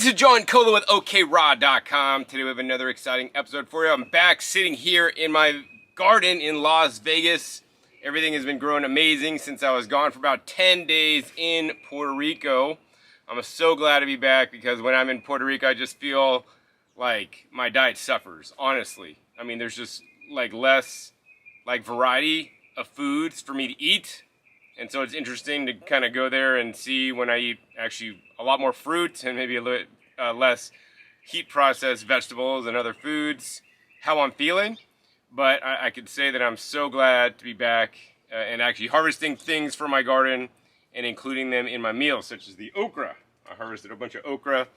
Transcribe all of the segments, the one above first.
This is John Cola with okraw.com. Today we have another exciting episode for you. I'm back sitting here in my garden in Las Vegas. Everything has been growing amazing since I was gone for about 10 days in Puerto Rico. I'm so glad to be back because when I'm in Puerto Rico, I just feel like my diet suffers, honestly. I mean, there's just less variety of foods for me to eat. And so it's interesting to kind of go there and see when I eat actually a lot more fruit and maybe a little less heat processed vegetables and other foods, how I'm feeling. But I could say that I'm so glad to be back and actually harvesting things from my garden and including them in my meals, such as the okra. I harvested a bunch of okra.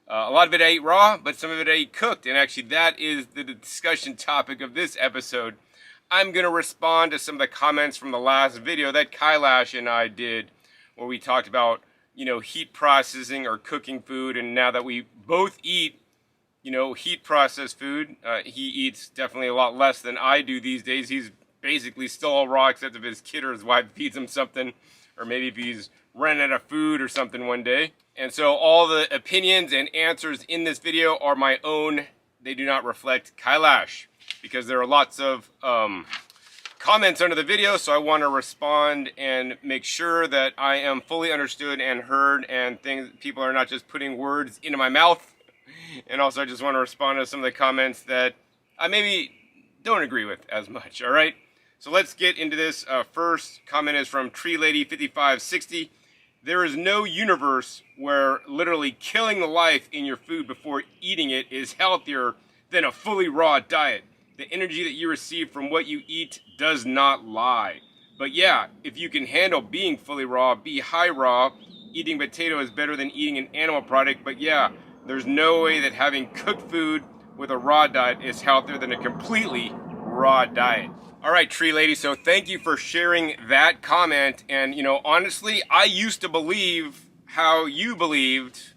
A lot of it I ate raw, but some of it I ate cooked. And actually that is the discussion topic of this episode. I'm going to respond to some of the comments from the last video that Kailash and I did where we talked about, heat processing or cooking food. And now that we both eat, heat processed food, he eats definitely a lot less than I do these days. He's basically still all raw except if his kid or his wife feeds him something, or maybe if he's running out of food or something one day. And so all the opinions and answers in this video are my own. They do not reflect Kailash, because there are lots of comments under the video, so I want to respond and make sure that I am fully understood and heard, and people are not just putting words into my mouth. And also I just want to respond to some of the comments that I maybe don't agree with as much. All right, so let's get into this. First comment is from Tree Lady 5560. There is no universe where literally killing the life in your food before eating it is healthier than a fully raw diet. The energy that you receive from what you eat does not lie. But yeah, if you can handle being fully raw, be high raw. Eating potato is better than eating an animal product. But yeah, there's no way that having cooked food with a raw diet is healthier than a completely raw diet. All right, Tree Lady, so thank you for sharing that comment. And, honestly, I used to believe how you believed,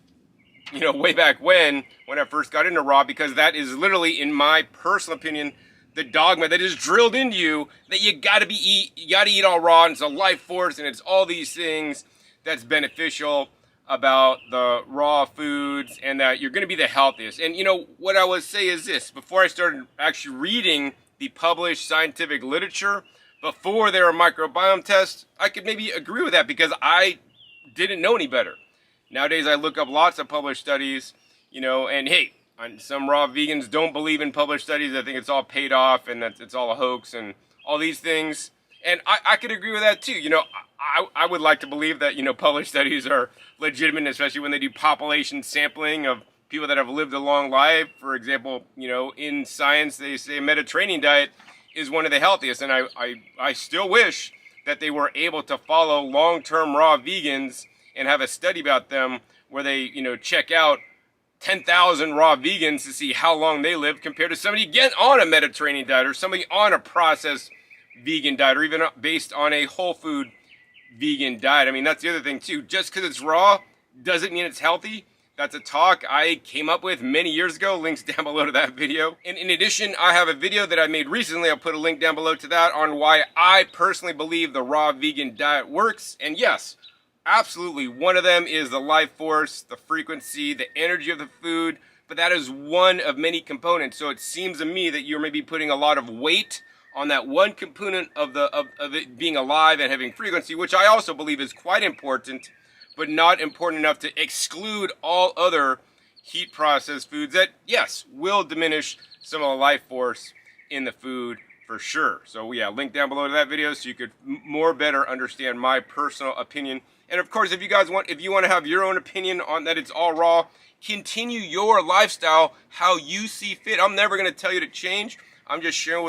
way back when I first got into raw, because that is literally, in my personal opinion, the dogma that is drilled into you that you gotta eat all raw, and it's a life force, and it's all these things that's beneficial about the raw foods, and that you're gonna be the healthiest. And what I would say is this: before I started actually reading the published scientific literature, before there were microbiome tests, I could maybe agree with that because I didn't know any better. Nowadays, I look up lots of published studies, and hey, some raw vegans don't believe in published studies. I think it's all paid off and that it's all a hoax and all these things. And I could agree with that too. I would like to believe that, published studies are legitimate, especially when they do population sampling of people that have lived a long life. For example, in science, they say a Mediterranean diet is one of the healthiest. And I still wish that they were able to follow long-term raw vegans and have a study about them where they, check out 10,000 raw vegans to see how long they live compared to somebody getting on a Mediterranean diet or somebody on a processed vegan diet or even based on a whole food vegan diet. I mean, that's the other thing too. Just because it's raw doesn't mean it's healthy. That's a talk I came up with many years ago. Links down below to that video. And in addition, I have a video that I made recently. I'll put a link down below to that on why I personally believe the raw vegan diet works. And yes, absolutely, one of them is the life force, the frequency, the energy of the food, but that is one of many components. So it seems to me that you're maybe putting a lot of weight on that one component of it being alive and having frequency, which I also believe is quite important, but not important enough to exclude all other heat processed foods that, yes, will diminish some of the life force in the food for sure. So yeah, link down below to that video so you could better understand my personal opinion. And of course, if you want to have your own opinion on that it's all raw, continue your lifestyle how you see fit. I'm never going to tell you to change. I'm just sharing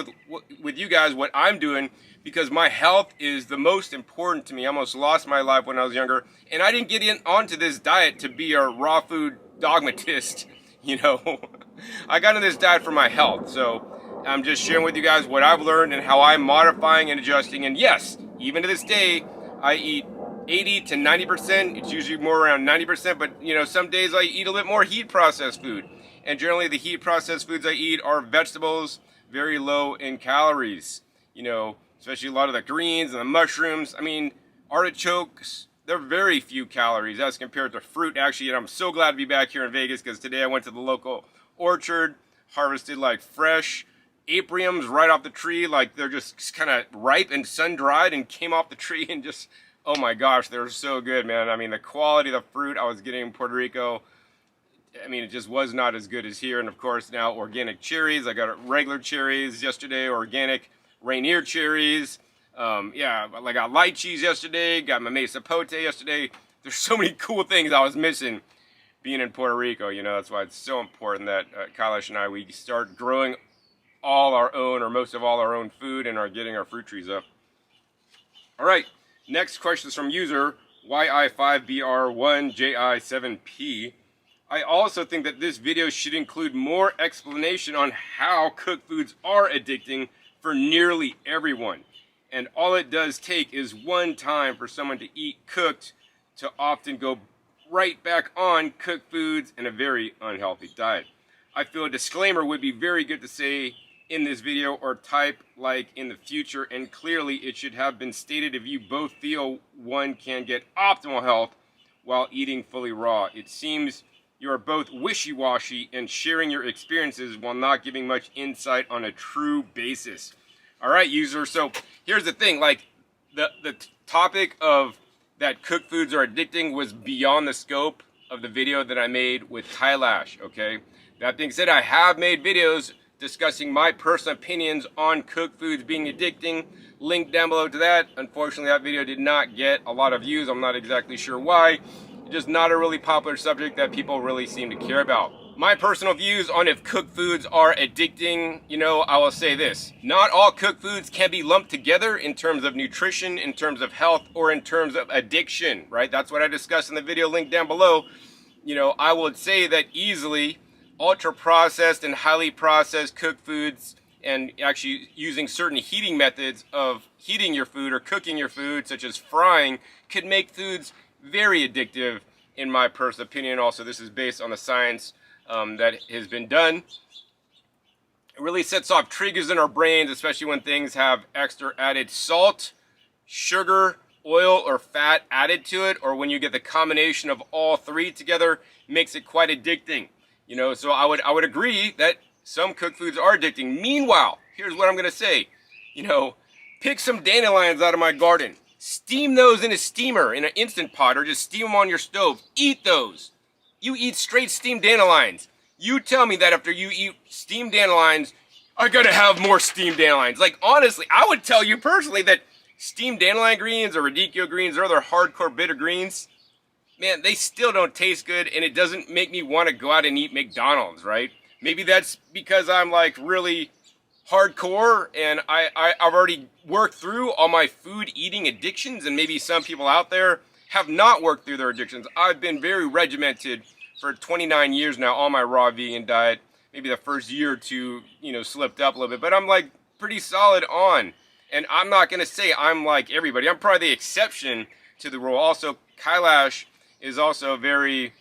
with you guys what I'm doing because my health is the most important to me. I almost lost my life when I was younger, and I didn't get onto this diet to be a raw food dogmatist. I got into this diet for my health. So I'm just sharing with you guys what I've learned and how I'm modifying and adjusting. And yes, even to this day, I eat 80 to 90%. It's usually more around 90%, but some days I eat a little bit more heat processed food. And generally the heat processed foods I eat are vegetables, very low in calories, especially a lot of the greens and the mushrooms. I mean, artichokes, they're very few calories as compared to fruit, actually. And I'm so glad to be back here in Vegas because today I went to the local orchard, harvested like fresh apriums right off the tree. Like they're just kind of ripe and sun-dried and came off the tree and just, oh my gosh, they're so good, man. I mean, the quality of the fruit I was getting in Puerto Rico, I mean, it just was not as good as here. And of course now organic cherries. I got regular cherries yesterday, organic Rainier cherries. Yeah, I got lychees yesterday, got my mesa pote yesterday. There's so many cool things I was missing being in Puerto Rico. You know, that's why it's so important that Kailash and I, we start growing all our own, or most of all our own food, and are getting our fruit trees up. All right, next question is from user YI5BR1JI7P. I also think that this video should include more explanation on how cooked foods are addicting for nearly everyone. And all it does take is one time for someone to eat cooked to often go right back on cooked foods and a very unhealthy diet. I feel a disclaimer would be very good to say in this video or type like in the future, and clearly it should have been stated if you both feel one can get optimal health while eating fully raw. It seems you are both wishy-washy and sharing your experiences while not giving much insight on a true basis. All right, user, so here's the thing, like the topic of that cooked foods are addicting was beyond the scope of the video that I made with Kailash, okay? That being said, I have made videos discussing my personal opinions on cooked foods being addicting. Link down below to that. Unfortunately, that video did not get a lot of views. I'm not exactly sure why. It's just not a really popular subject that people really seem to care about. My personal views on if cooked foods are addicting, you know, I will say this. Not all cooked foods can be lumped together in terms of nutrition, in terms of health, or in terms of addiction, right? That's what I discussed in the video link down below. You know, I would say that easily ultra processed and highly processed cooked foods, and actually using certain heating methods of heating your food or cooking your food, such as frying, could make foods very addictive, in my personal opinion. Also, this is based on the science that has been done. It really sets off triggers in our brains, especially when things have extra added salt, sugar, oil, or fat added to it, or when you get the combination of all three together, makes it quite addicting. You know, so I would agree that some cooked foods are addicting. Meanwhile, here's what I'm gonna say. You know, pick some dandelions out of my garden, steam those in a steamer, in an Instant Pot, or just steam them on your stove. Eat those. You eat straight steamed dandelions. You tell me that after you eat steamed dandelions, I gotta have more steamed dandelions. Like, honestly, I would tell you personally that steamed dandelion greens or radicchio greens or other hardcore bitter greens, man, they still don't taste good, and it doesn't make me want to go out and eat McDonald's, right? Maybe that's because I'm like really hardcore and I've already worked through all my food eating addictions, and maybe some people out there have not worked through their addictions. I've been very regimented for 29 years now on my raw vegan diet. Maybe the first year or two, you know, slipped up a little bit, but I'm like pretty solid on. And I'm not going to say I'm like everybody. I'm probably the exception to the rule. Also, Kailash is also very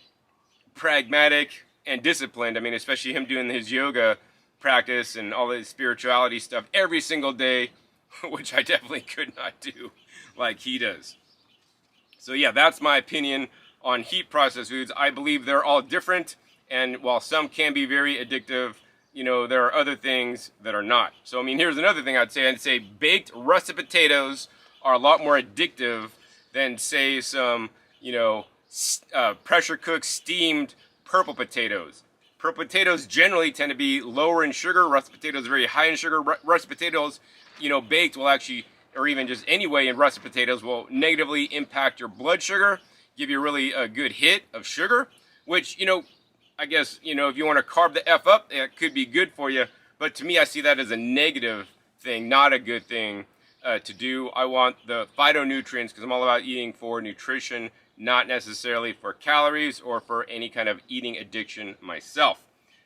pragmatic and disciplined. I mean, especially him doing his yoga practice and all his spirituality stuff every single day, which I definitely could not do like he does. So yeah, that's my opinion on heat processed foods. I believe they're all different, and while some can be very addictive, you know, there are other things that are not. So I mean, here's another thing I'd say baked russet potatoes are a lot more addictive than, say, some, you know, pressure cooked steamed purple potatoes. Purple potatoes generally tend to be lower in sugar. Russet potatoes are very high in sugar. Russet potatoes, you know, baked will actually, or even just anyway in russet potatoes, will negatively impact your blood sugar, give you really a good hit of sugar, which, you know, I guess, you know, if you want to carb the F up, it could be good for you. But to me, I see that as a negative thing, not a good thing to do. I want the phytonutrients because I'm all about eating for nutrition, not necessarily for calories or for any kind of eating addiction myself.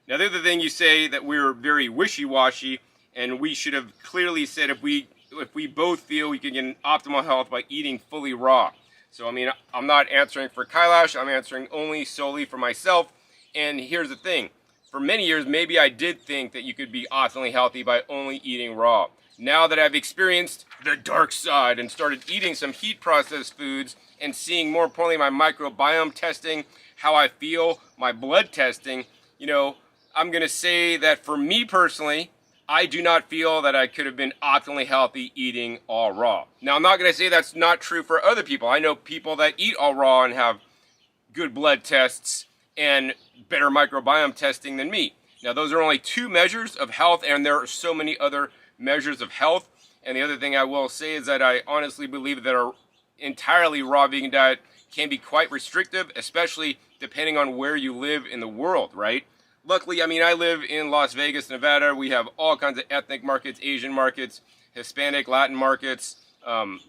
Now, the other thing you say that we're very wishy-washy, and we should have clearly said if we both feel we can get an optimal health by eating fully raw. So, I mean, I'm not answering for Kailash. I'm answering only solely for myself. And here's the thing. For many years, maybe I did think that you could be optimally healthy by only eating raw. now that I've experienced the dark side and started eating some heat processed foods and seeing, more importantly, my microbiome testing, how I feel, my blood testing, you know, I'm going to say that for me personally, I do not feel that I could have been optimally healthy eating all raw. Now, I'm not going to say that's not true for other people. I know people that eat all raw and have good blood tests and better microbiome testing than me. Now, those are only two measures of health, and there are so many other measures of health. And the other thing I will say is that I honestly believe that an entirely raw vegan diet can be quite restrictive, especially depending on where you live in the world, right? Luckily, I mean, I live in Las Vegas, Nevada. We have all kinds of ethnic markets, Asian markets, Hispanic, Latin markets,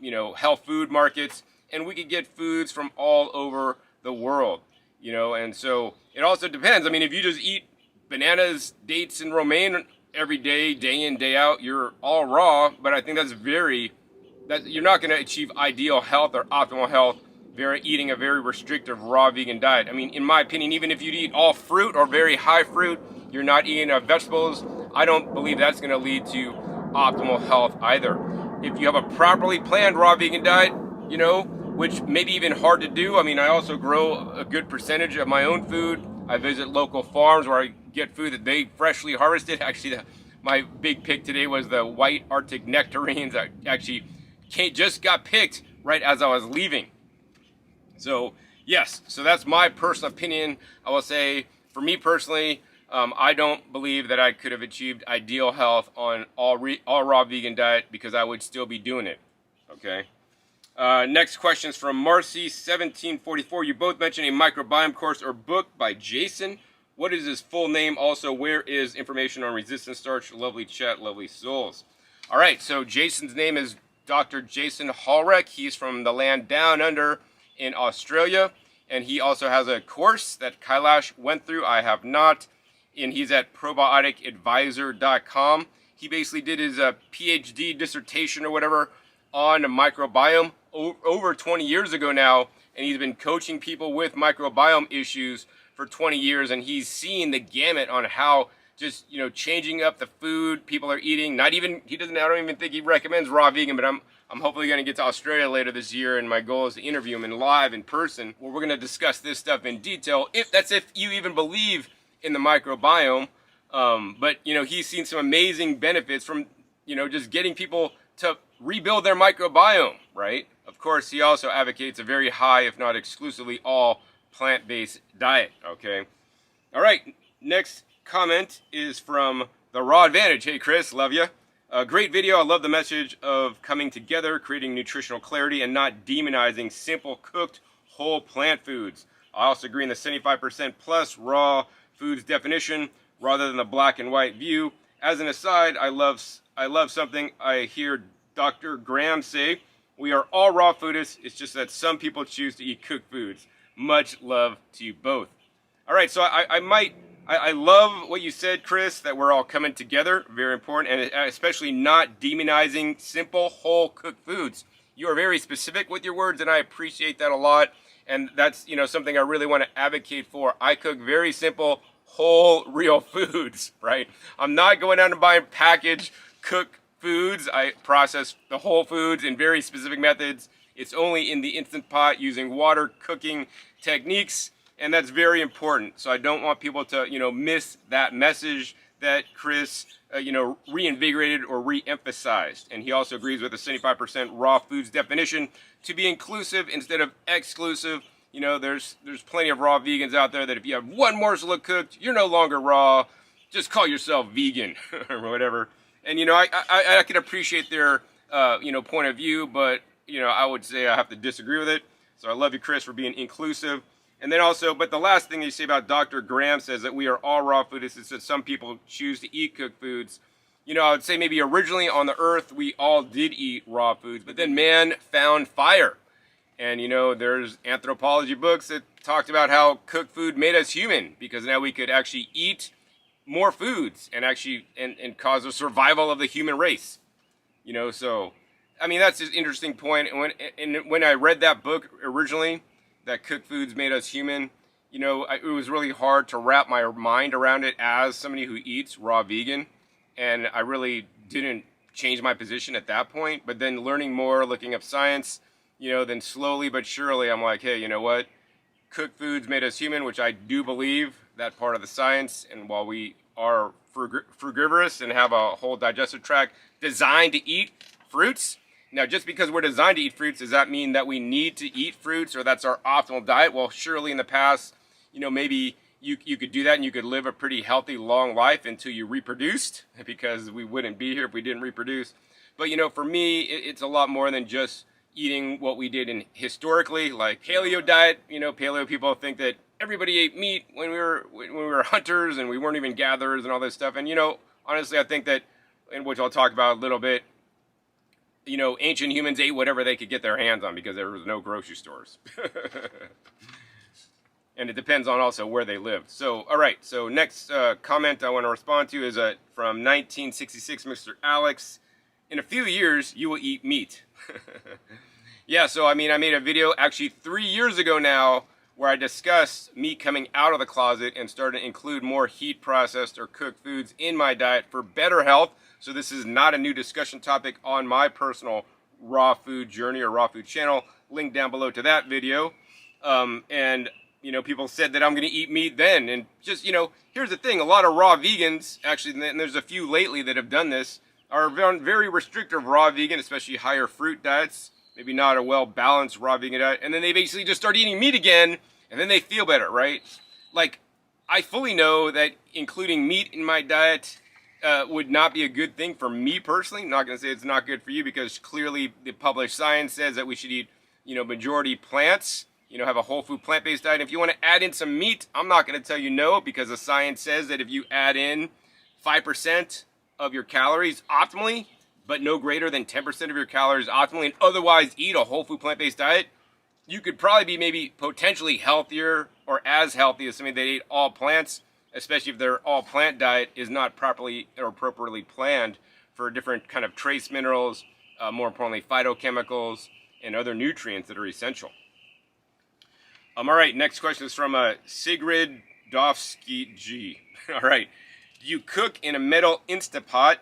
you know, health food markets, and we could get foods from all over the world, you know. And so it also depends. I mean, if you just eat bananas, dates, and romaine every day, day in, day out, you're all raw. But I think you're not going to achieve ideal health or optimal health eating a very restrictive raw vegan diet. I mean, in my opinion, even if you eat all fruit or very high fruit, you're not eating vegetables, I don't believe that's going to lead to optimal health either. If you have a properly planned raw vegan diet, you know, which may be even hard to do. I mean, I also grow a good percentage of my own food. I visit local farms where I get food that they freshly harvested. Actually, my big pick today was the white Arctic nectarines. I actually just got picked right as I was leaving. So yes, so that's my personal opinion. I will say, for me personally, I don't believe that I could have achieved ideal health on all raw vegan diet, because I would still be doing it. Okay. Next question is from Marcy1744. You both mentioned a microbiome course or book by Jason. What is his full name? Also, where is information on resistant starch? Lovely chat, lovely souls. All right, so Jason's name is Dr. Jason Hallreck. He's from the land down under in Australia, and he also has a course that Kailash went through. I have not, and he's at probioticadvisor.com. He basically did his PhD dissertation or whatever on the microbiome over 20 years ago now, and he's been coaching people with microbiome issues for 20 years, and he's seen the gamut on how just, you know, changing up the food people are eating. I don't even think he recommends raw vegan, but I'm hopefully going to get to Australia later this year, and my goal is to interview him live in person, where we're going to discuss this stuff in detail, if you even believe in the microbiome. But, you know, he's seen some amazing benefits from, you know, just getting people to rebuild their microbiome, right? Of course, he also advocates a very high, if not exclusively all, plant-based diet, okay? All right, next comment is from The Raw Advantage. Hey, Chris, love you. A great video. I love the message of coming together, creating nutritional clarity, and not demonizing simple cooked whole plant foods. I also agree in the 75% plus raw foods definition rather than the black and white view. As an aside, I love something I hear Dr. Graham say. We are all raw foodists. It's just that some people choose to eat cooked foods. Much love to you both. All right, so I love what you said, Chris, that we're all coming together. Very important, and especially not demonizing simple, whole cooked foods. You are very specific with your words, and I appreciate that a lot. And that's, you know, something I really want to advocate for. I cook very simple, whole, real foods, right? I'm not going out and buying packaged cooked foods. I process the whole foods in very specific methods. It's only in the Instant Pot using water cooking techniques. And that's very important. So I don't want people to, you know, miss that message that Chris, you know, reinvigorated or re-emphasized. And he also agrees with the 75% raw foods definition to be inclusive instead of exclusive. You know, there's plenty of raw vegans out there that if you have one morsel of cooked, you're no longer raw. Just call yourself vegan or whatever. And, you know, I can appreciate their, you know, point of view, but, you know, I would say I have to disagree with it. So I love you, Chris, for being inclusive. And then also, but the last thing you say about Dr. Graham says that we are all raw foodists. It's that some people choose to eat cooked foods. You know, I would say maybe originally on the earth, we all did eat raw foods, but then man found fire. And, you know, there's anthropology books that talked about how cooked food made us human, because now we could actually eat more foods and actually, and cause a survival of the human race. You know, so, I mean, that's an interesting point. And when I read that book originally, that cooked foods made us human, you know, it was really hard to wrap my mind around it as somebody who eats raw vegan. And I really didn't change my position at that point. But then learning more, looking up science, then slowly but surely I'm like, hey, you know what? Cooked foods made us human, which I do believe that part of the science. And while we are frugivorous and have a whole digestive tract designed to eat fruits, now just because we're designed to eat fruits, does that mean that we need to eat fruits or that's our optimal diet? Well, surely in the past, maybe you could do that and you could live a pretty healthy, long life until you reproduced, because we wouldn't be here if we didn't reproduce. But, for me, it's a lot more than just eating what we did in historically, like paleo diet. Paleo people think that everybody ate meat when we were hunters and we weren't even gatherers and all this stuff. And, honestly, I think that, and which I'll talk about a little bit, ancient humans ate whatever they could get their hands on because there was no grocery stores. And it depends on also where they lived. So, all right. So next comment I want to respond to is from 1966, Mr. Alex. In a few years, you will eat meat. Yeah, so I made a video actually 3 years ago now where I discussed meat coming out of the closet and started to include more heat processed or cooked foods in my diet for better health. So this is not a new discussion topic on my personal raw food journey or raw food channel. Link down below to that video. People said that I'm going to eat meat then. And just, here's the thing. A lot of raw vegans, actually, and there's a few lately that have done this, are very restrictive raw vegan, especially higher fruit diets. Maybe not a well-balanced raw vegan diet. And then they basically just start eating meat again, and then they feel better, right? Like, I fully know that including meat in my diet would not be a good thing for me personally. I'm not going to say it's not good for you because clearly the published science says that we should eat, majority plants, have a whole food plant-based diet. If you want to add in some meat, I'm not going to tell you no, because the science says that if you add in 5% of your calories optimally, but no greater than 10% of your calories optimally, and otherwise eat a whole food plant-based diet, you could probably be maybe potentially healthier or as healthy as somebody that ate all plants, especially if their all plant diet is not properly or appropriately planned for different kind of trace minerals, more importantly phytochemicals and other nutrients that are essential. All right, next question is from Sigrid Dovsky G. All right, do you cook in a metal Instapot?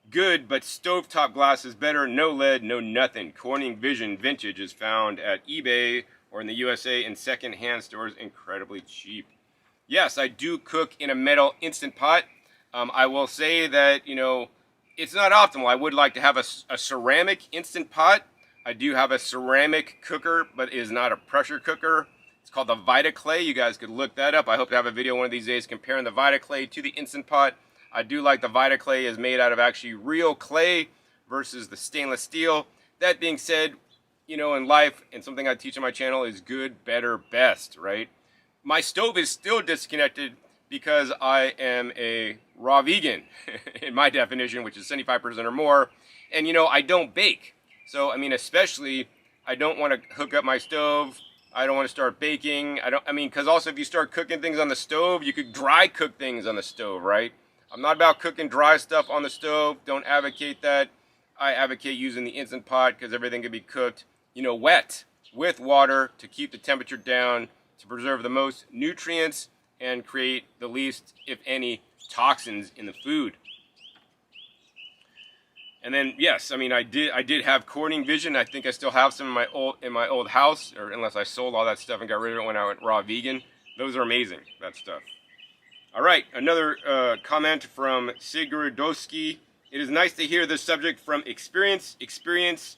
Good, but stovetop glass is better. No lead, no nothing. Corning Vision Vintage is found at eBay or in the USA in second-hand stores, incredibly cheap. Yes, I do cook in a metal Instant Pot. I will say that, it's not optimal. I would like to have a ceramic Instant Pot. I do have a ceramic cooker, but it is not a pressure cooker. It's called the VitaClay. You guys could look that up. I hope to have a video one of these days comparing the VitaClay to the Instant Pot. I do like the VitaClay is made out of actually real clay versus the stainless steel. That being said, in life, and something I teach on my channel is good, better, best, right? My stove is still disconnected because I am a raw vegan in my definition, which is 75% or more. And, I don't bake. So, especially, I don't want to hook up my stove. I don't want to start baking. Because also if you start cooking things on the stove, you could dry cook things on the stove, right? I'm not about cooking dry stuff on the stove. Don't advocate that. I advocate using the Instant Pot because everything can be cooked, wet with water to keep the temperature down, to preserve the most nutrients and create the least, if any, toxins in the food. And then, yes, I did have Corning Vision. I think I still have some in my old house, or unless I sold all that stuff and got rid of it when I went raw vegan. Those are amazing, that stuff. All right, another comment from Sigurdowski. It is nice to hear this subject from experience. Experience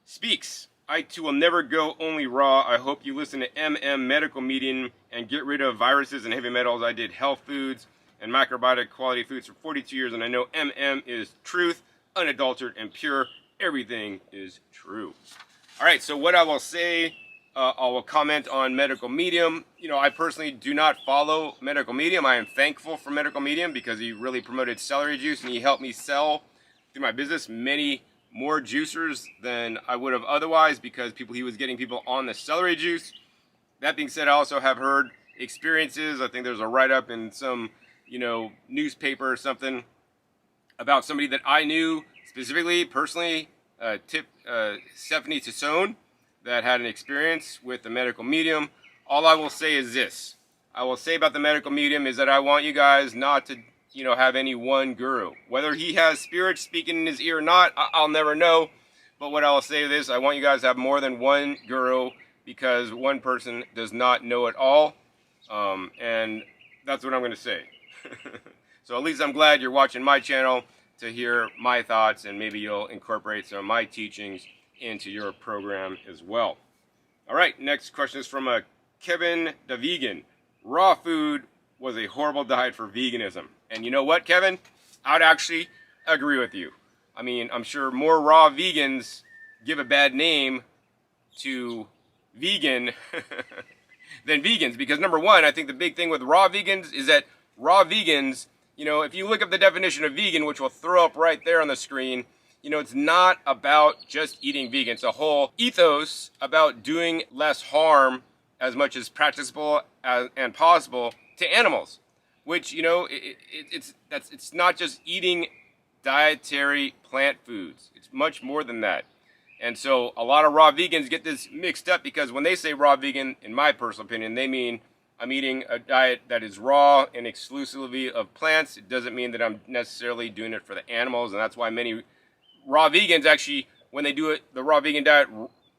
speaks. I too will never go only raw. I hope you listen to Medical Medium and get rid of viruses and heavy metals. I did health foods and microbiotic quality foods for 42 years, and I know is truth, unadulterated and pure. Everything is true. All right, so what I will say, I will comment on Medical Medium. I personally do not follow Medical Medium. I am thankful for Medical Medium because he really promoted celery juice and he helped me sell through my business many more juicers than I would have otherwise because he was getting people on the celery juice. That being said, I also have heard experiences. I think there's a write-up in some, newspaper or something about somebody that I knew specifically, personally, Stephanie Tassone, that had an experience with the Medical Medium. All I will say is this. I will say about the Medical Medium is that I want you guys not to have any one guru. Whether he has spirits speaking in his ear or not, I'll never know. But what I'll say is I want you guys to have more than one guru, because one person does not know it all. And that's what I'm going to say. So at least I'm glad you're watching my channel to hear my thoughts, and maybe you'll incorporate some of my teachings into your program as well. All right, next question is from Kevin the Vegan. Raw food was a horrible diet for veganism. And you know what, Kevin? I would actually agree with you. I mean, I'm sure more raw vegans give a bad name to vegan than vegans, because number one, I think the big thing with raw vegans is that raw vegans, if you look up the definition of vegan, which we'll throw up right there on the screen, it's not about just eating vegan. It's a whole ethos about doing less harm as much as practicable and possible to animals, which, it's not just eating dietary plant foods. It's much more than that. And so a lot of raw vegans get this mixed up, because when they say raw vegan, in my personal opinion, they mean I'm eating a diet that is raw and exclusively of plants. It doesn't mean that I'm necessarily doing it for the animals. And that's why many raw vegans actually, when they do the raw vegan diet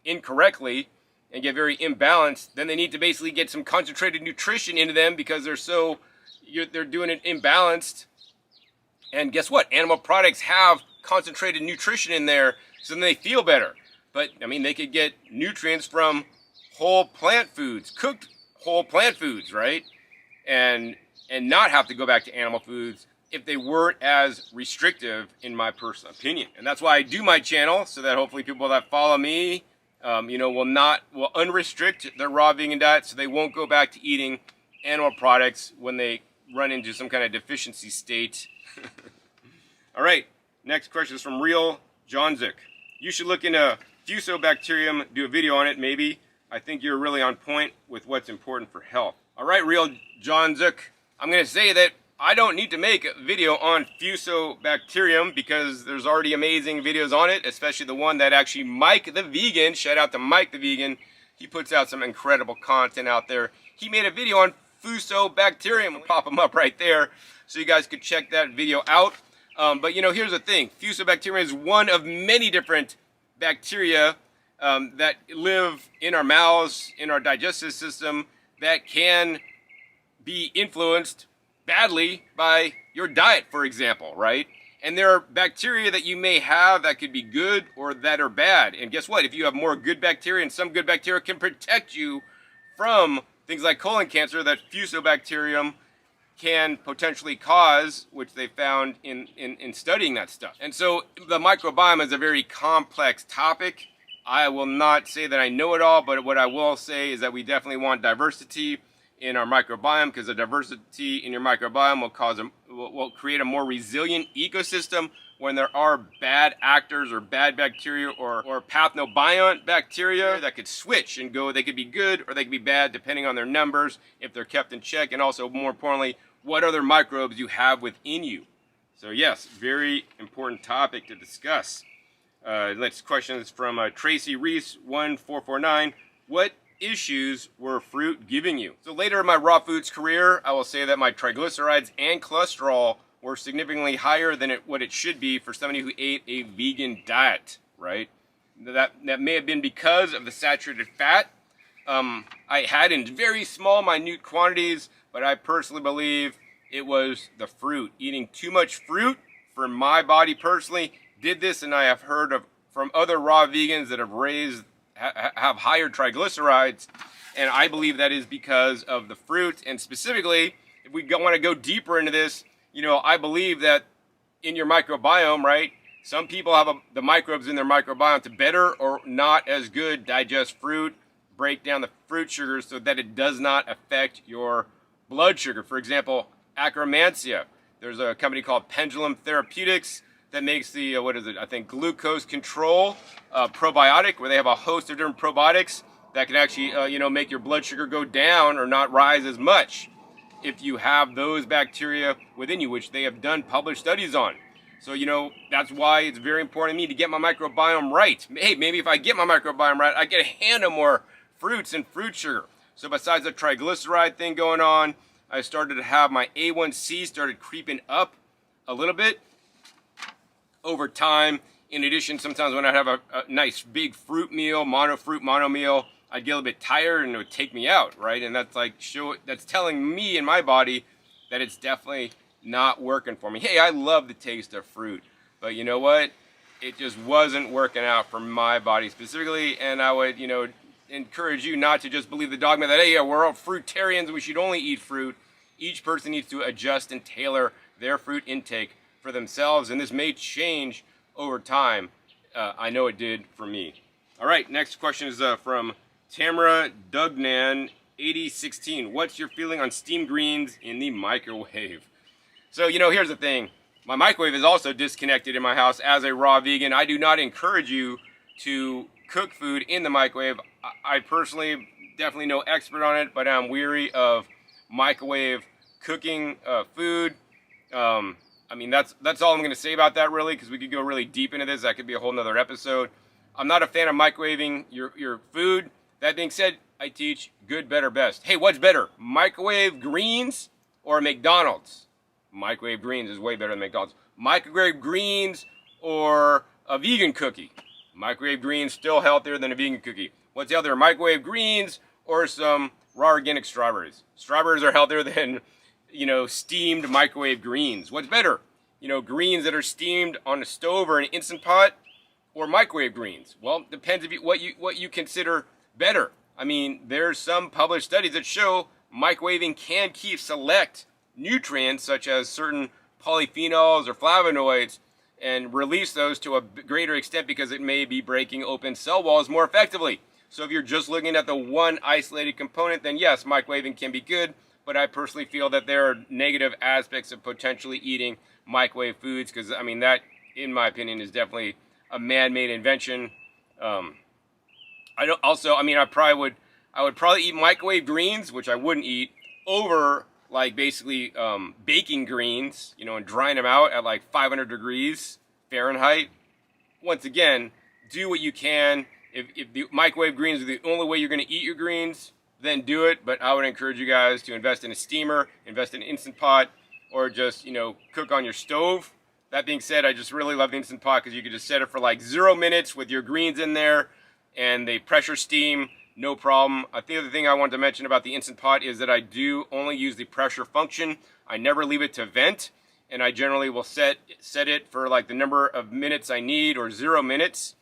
incorrectly and get very imbalanced, then they need to basically get some concentrated nutrition into them, because they're doing it imbalanced. And guess what? Animal products have concentrated nutrition in there, so then they feel better. But I mean, they could get nutrients from whole plant foods, cooked whole plant foods, right? And not have to go back to animal foods if they weren't as restrictive, in my personal opinion. And that's why I do my channel, so that hopefully people that follow me, will unrestrict their raw vegan diet, so they won't go back to eating animal products when they run into some kind of deficiency state. All right, next question is from Real Johnzik. You should look into fusobacterium, do a video on it maybe. I think you're really on point with what's important for health. All right, Real Johnzik, I'm going to say that I don't need to make a video on fusobacterium, because there's already amazing videos on it, especially the one that actually Mike the Vegan, shout out to Mike the Vegan, he puts out some incredible content out there. He made a video on fusobacterium. I'll pop him up right there so you guys could check that video out. But here's the thing. Fusobacterium is one of many different bacteria that live in our mouths, in our digestive system, that can be influenced badly by your diet, for example, right? And there are bacteria that you may have that could be good or that are bad. And guess what? If you have more good bacteria, and some good bacteria can protect you from things like colon cancer that fusobacterium can potentially cause, which they found in studying that stuff. And so the microbiome is a very complex topic. I will not say that I know it all, but what I will say is that we definitely want diversity in our microbiome, because the diversity in your microbiome will create a more resilient ecosystem when there are bad actors or bad bacteria or pathnobiont bacteria that could switch and go. They could be good or they could be bad depending on their numbers, if they're kept in check, and also, more importantly, what other microbes you have within you. So yes, very important topic to discuss. Next question is from Tracy Reese 1449. What issues were fruit giving you? So later in my raw foods career, I will say that my triglycerides and cholesterol were significantly higher than what it should be for somebody who ate a vegan diet, right? That may have been because of the saturated fat I had in very small, minute quantities, but I personally believe it was the fruit. Eating too much fruit for my body personally did this, and I have heard from other raw vegans that have higher triglycerides, and I believe that is because of the fruit. And specifically, if we want to go deeper into this, I believe that in your microbiome, right, some people have the microbes in their microbiome to better or not as good digest fruit, break down the fruit sugars so that it does not affect your blood sugar. For example, Akkermansia. There's a company called Pendulum Therapeutics that makes the, glucose control probiotic, where they have a host of different probiotics that can actually, make your blood sugar go down or not rise as much if you have those bacteria within you, which they have done published studies on. So, that's why it's very important to me to get my microbiome right. Hey, maybe if I get my microbiome right, I get a hand of more fruits and fruit sugar. So besides the triglyceride thing going on, I started to have my A1C started creeping up a little bit over time. In addition, sometimes when I'd have a nice big fruit meal, mono meal, I'd get a little bit tired and it would take me out, right? And that's like that's telling me and my body that it's definitely not working for me. Hey, I love the taste of fruit, but you know what? It just wasn't working out for my body specifically, and I would, encourage you not to just believe the dogma that, hey, yeah, we're all fruitarians, we should only eat fruit. Each person needs to adjust and tailor their fruit intake for themselves, and this may change over time. I know it did for me. All right, next question is from Tamara Dugnan 8016. What's your feeling on steamed greens in the microwave? So, here's the thing. My microwave is also disconnected in my house. As a raw vegan, I do not encourage you to cook food in the microwave. I personally, definitely no expert on it, but I'm weary of microwave cooking food. That's all I'm going to say about that, really, because we could go really deep into this. That could be a whole nother episode. I'm not a fan of microwaving your food. That being said, I teach good, better, best. Hey, what's better, microwave greens or McDonald's? Microwave greens is way better than McDonald's. Microwave greens or a vegan cookie? Microwave greens still healthier than a vegan cookie. What's healthier, microwave greens or some raw organic strawberries? Strawberries are healthier than, steamed microwave greens. What's better? Greens that are steamed on a stove or an Instant Pot or microwave greens? Well, depends what you consider better. There's some published studies that show microwaving can keep select nutrients such as certain polyphenols or flavonoids and release those to a greater extent because it may be breaking open cell walls more effectively. So if you're just looking at the one isolated component, then yes, microwaving can be good, but I personally feel that there are negative aspects of potentially eating microwave foods because, that, in my opinion, is definitely a man-made invention. I would probably eat microwave greens, which I wouldn't eat, over basically baking greens, and drying them out at 500 degrees Fahrenheit. Once again, do what you can. If the microwave greens are the only way you're going to eat your greens, then do it. But I would encourage you guys to invest in a steamer, invest in an Instant Pot, or just, cook on your stove. That being said, I just really love the Instant Pot because you can just set it for 0 minutes with your greens in there and they pressure steam. No problem. I think the other thing I wanted to mention about the Instant Pot is that I do only use the pressure function. I never leave it to vent, and I generally will set it for the number of minutes I need, or 0 minutes.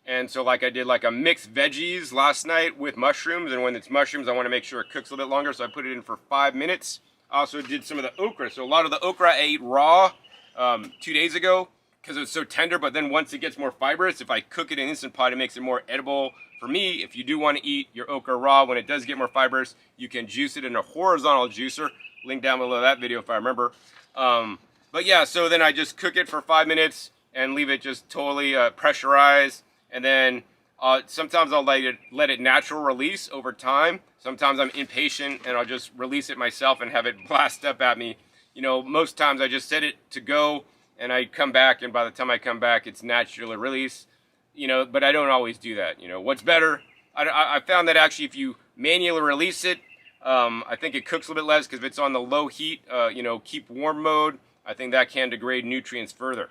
And so I did a mixed veggies last night with mushrooms, and when it's mushrooms I want to make sure it cooks a little bit longer, so I put it in for 5 minutes. I also did some of the okra. So a lot of the okra I ate raw 2 days ago because it was so tender, but then once it gets more fibrous, if I cook it in Instant Pot, it makes it more edible. For me, if you do want to eat your okra raw, when it does get more fibrous, you can juice it in a horizontal juicer. Link down below that video if I remember. But yeah, so then I just cook it for 5 minutes and leave it just totally pressurized. And then sometimes I'll let it natural release over time. Sometimes I'm impatient and I'll just release it myself and have it blast up at me. Most times I just set it to go and I come back, and by the time I come back, it's naturally released. But I don't always do that. What's better? I found that actually if you manually release it, I think it cooks a little bit less because if it's on the low heat, keep warm mode, I think that can degrade nutrients further.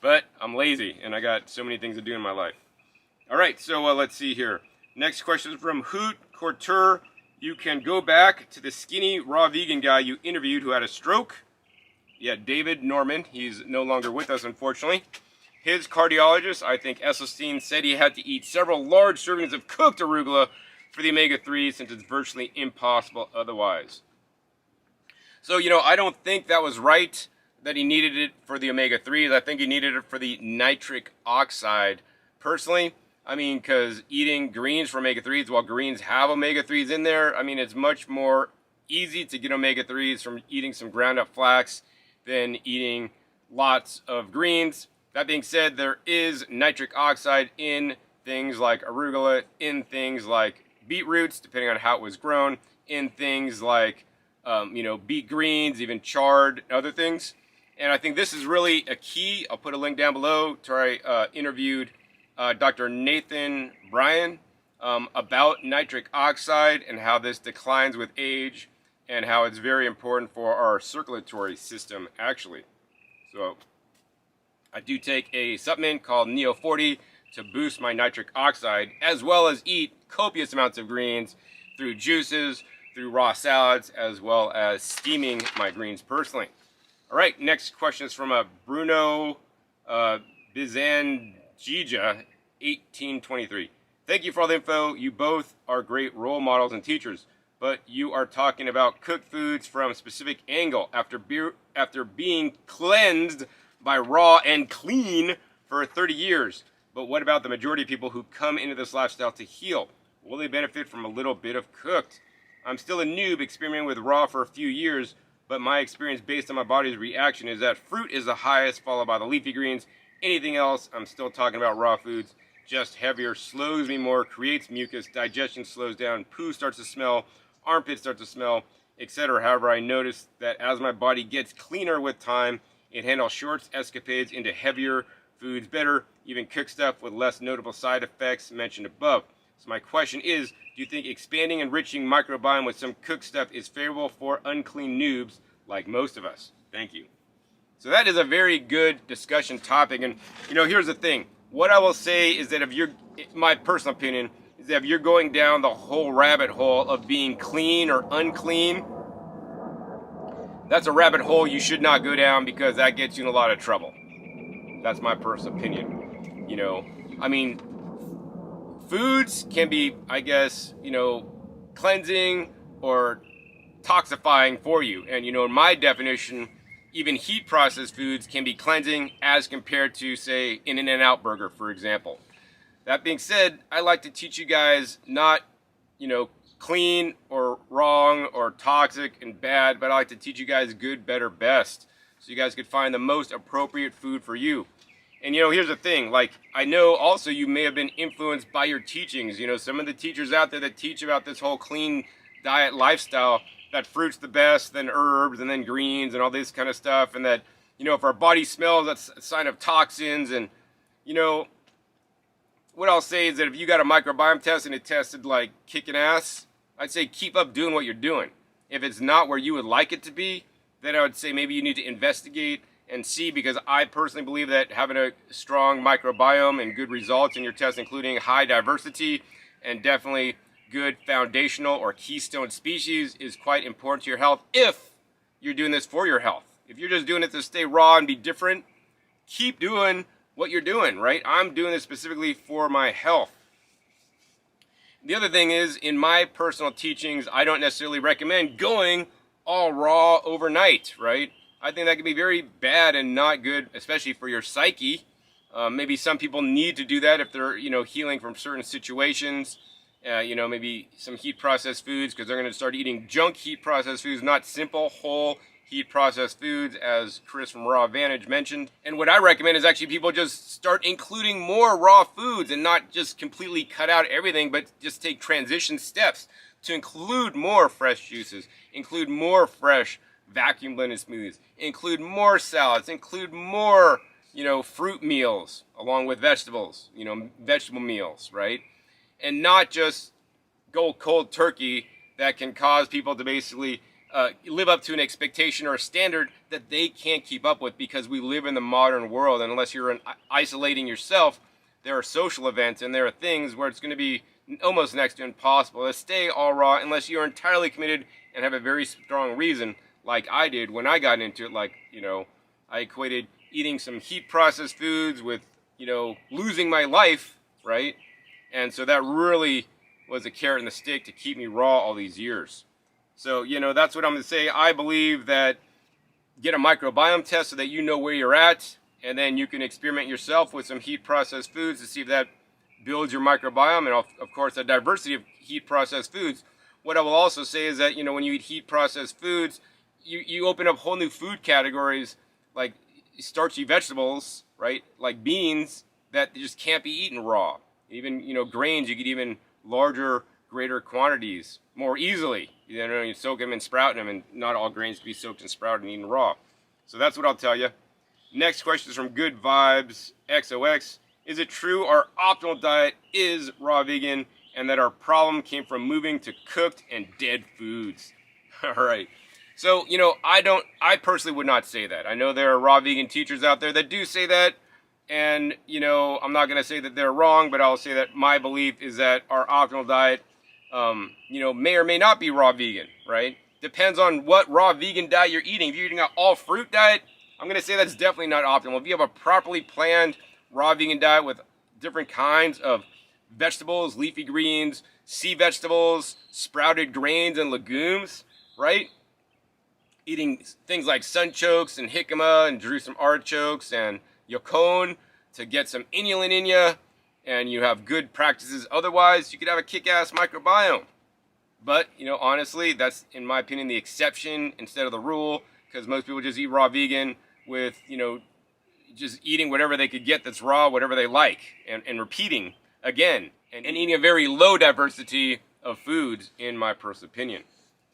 But I'm lazy and I got so many things to do in my life. All right, so let's see here. Next question is from Hoot Couture. You can go back to the skinny raw vegan guy you interviewed who had a stroke. Yeah, David Norman. He's no longer with us, unfortunately. His cardiologist, I think Esselstyn, said he had to eat several large servings of cooked arugula for the omega-3 since it's virtually impossible otherwise. So, I don't think that was right that he needed it for the omega-3s. I think he needed it for the nitric oxide. Personally, because eating greens for omega-3s, while greens have omega-3s in there, it's much more easy to get omega-3s from eating some ground up flax than eating lots of greens. That being said, there is nitric oxide in things like arugula, in things like beetroots, depending on how it was grown, in things like, beet greens, even chard, other things. And I think this is really a key. I'll put a link down below to where I interviewed Dr. Nathan Bryan about nitric oxide and how this declines with age. and how it's very important for our circulatory system, actually. So I do take a supplement called Neo 40 to boost my nitric oxide, as well as eat copious amounts of greens through juices, through raw salads, as well as steaming my greens personally. All right, next question is from Bruno Bizangija, 1823. Thank you for all the info. You both are great role models and teachers, but you are talking about cooked foods from a specific angle after being cleansed by raw and clean for 30 years. But what about the majority of people who come into this lifestyle to heal? Will they benefit from a little bit of cooked? I'm still a noob experimenting with raw for a few years, but my experience based on my body's reaction is that fruit is the highest, followed by the leafy greens. Anything else, I'm still talking about raw foods, just heavier, slows me more, creates mucus, digestion slows down, poo starts to smell, armpits start to smell, etc. However, I noticed that as my body gets cleaner with time, it handles short escapades into heavier foods better, even cooked stuff with less notable side effects mentioned above. So my question is, do you think expanding and enriching microbiome with some cooked stuff is favorable for unclean noobs like most of us? Thank you. So that is a very good discussion topic. And, here's the thing. What I will say is that my personal opinion, is that if you're going down the whole rabbit hole of being clean or unclean, that's a rabbit hole you should not go down, because that gets you in a lot of trouble. That's my personal opinion. Foods can be, I guess, cleansing or toxifying for you. And, in my definition, even heat processed foods can be cleansing as compared to, say, an In-N-Out burger, for example. That being said, I like to teach you guys not, clean or wrong or toxic and bad, but I like to teach you guys good, better, best, so you guys could find the most appropriate food for you. And here's the thing, I know also you may have been influenced by your teachings. Some of the teachers out there that teach about this whole clean diet lifestyle, that fruit's the best, then herbs, and then greens, and all this kind of stuff, and that, if our body smells, that's a sign of toxins. And, what I'll say is that if you got a microbiome test and it tested like kicking ass, I'd say keep up doing what you're doing. If it's not where you would like it to be, then I would say maybe you need to investigate and see, because I personally believe that having a strong microbiome and good results in your test, including high diversity and definitely good foundational or keystone species, is quite important to your health if you're doing this for your health. If you're just doing it to stay raw and be different, keep doing what you're doing, right? I'm doing this specifically for my health. The other thing is, in my personal teachings, I don't necessarily recommend going all raw overnight, right? I think that can be very bad and not good, especially for your psyche. Maybe some people need to do that if they're, healing from certain situations. Maybe some heat processed foods, because they're going to start eating junk heat processed foods, not simple, whole heat processed foods, as Chris from Raw Advantage mentioned. And what I recommend is actually people just start including more raw foods and not just completely cut out everything, but just take transition steps to include more fresh juices, include more fresh vacuum blended smoothies, include more salads, include more, fruit meals along with vegetables, vegetable meals, right? And not just go cold turkey that can cause people to basically live up to an expectation or a standard that they can't keep up with, because we live in the modern world, and unless you're isolating yourself, there are social events and there are things where it's going to be almost next to impossible to stay all raw unless you're entirely committed and have a very strong reason, like I did when I got into it. I equated eating some heat processed foods with, losing my life, right? And so that really was a carrot and the stick to keep me raw all these years. So, that's what I'm going to say. I believe that get a microbiome test so that you know where you're at, and then you can experiment yourself with some heat processed foods to see if that builds your microbiome, and of course a diversity of heat processed foods. What I will also say is that, when you eat heat processed foods, you open up whole new food categories, like starchy vegetables, right? Like beans that just can't be eaten raw. Even, grains, you get even larger, greater quantities more easily. You soak them and sprout them, and not all grains can be soaked and sprouted and eaten raw. So that's what I'll tell you. Next question is from Good Vibes XOX. Is it true our optimal diet is raw vegan, and that our problem came from moving to cooked and dead foods? All right. So, I personally would not say that. I know there are raw vegan teachers out there that do say that. And, I'm not going to say that they're wrong, but I'll say that my belief is that our optimal diet, may or may not be raw vegan, right? Depends on what raw vegan diet you're eating. If you're eating an all fruit diet, I'm going to say that's definitely not optimal. If you have a properly planned raw vegan diet with different kinds of vegetables, leafy greens, sea vegetables, sprouted grains and legumes, right? Eating things like sunchokes and jicama and Jerusalem artichokes and yacon to get some inulin in you, and you have good practices otherwise, you could have a kick-ass microbiome. But, honestly, that's, in my opinion, the exception instead of the rule, because most people just eat raw vegan with, just eating whatever they could get that's raw, whatever they like, and repeating again, and eating a very low diversity of foods, in my personal opinion.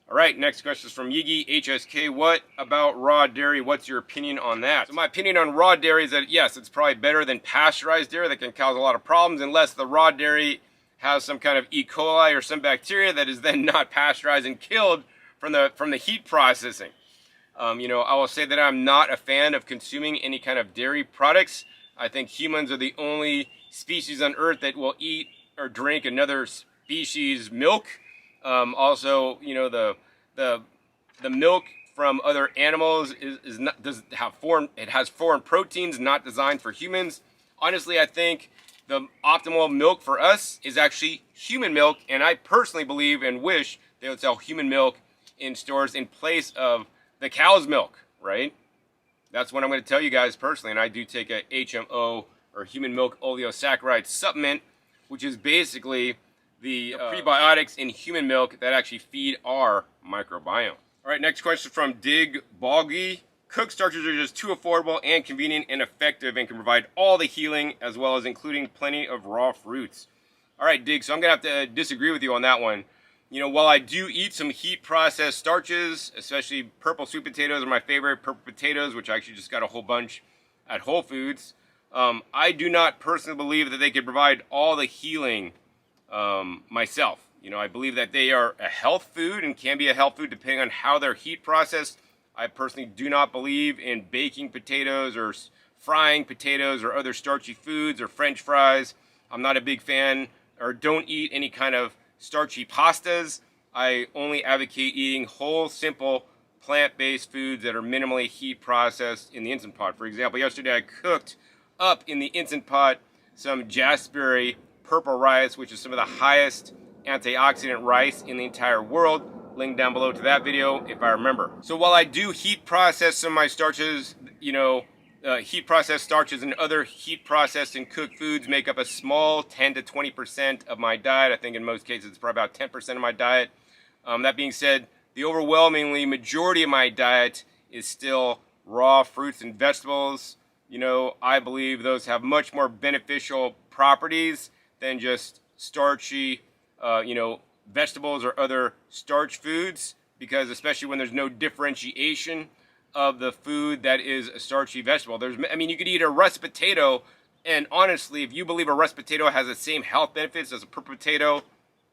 All right, next question is from Yigi HSK. What about raw dairy? What's your opinion on that? So my opinion on raw dairy is that, yes, it's probably better than pasteurized dairy that can cause a lot of problems unless the raw dairy has some kind of E. coli or some bacteria that is then not pasteurized and killed from the heat processing. I will say that I'm not a fan of consuming any kind of dairy products. I think humans are the only species on Earth that will eat or drink another species' milk. Also, the milk from other animals has foreign proteins not designed for humans. Honestly, I think the optimal milk for us is actually human milk, and I personally believe and wish they would sell human milk in stores in place of the cow's milk, right? That's what I'm going to tell you guys personally, and I do take a HMO or human milk oleosaccharide supplement, which is basically the prebiotics in human milk that actually feed our microbiome. All right, next question from Dig Boggy. Cooked starches are just too affordable and convenient and effective and can provide all the healing as well as including plenty of raw fruits. All right, Dig, so I'm going to have to disagree with you on that one. While I do eat some heat processed starches, especially purple sweet potatoes are my favorite, purple potatoes, which I actually just got a whole bunch at Whole Foods, I do not personally believe that they could provide all the healing myself. I believe that they are a health food and can be a health food depending on how they're heat processed. I personally do not believe in baking potatoes or frying potatoes or other starchy foods or French fries. I'm not a big fan, or don't eat any kind of starchy pastas. I only advocate eating whole, simple, plant-based foods that are minimally heat processed in the Instant Pot. For example, yesterday I cooked up in the Instant Pot some jaspberry purple rice, which is some of the highest antioxidant rice in the entire world. Link down below to that video if I remember. So while I do heat process some of my starches, heat processed starches and other heat processed and cooked foods make up a small 10 to 20% of my diet. I think in most cases it's probably about 10% of my diet. That being said, the overwhelmingly majority of my diet is still raw fruits and vegetables. I believe those have much more beneficial properties than just starchy, vegetables or other starch foods, because especially when there's no differentiation of the food that is a starchy vegetable. You could eat a russet potato, and honestly, if you believe a russet potato has the same health benefits as a purple potato,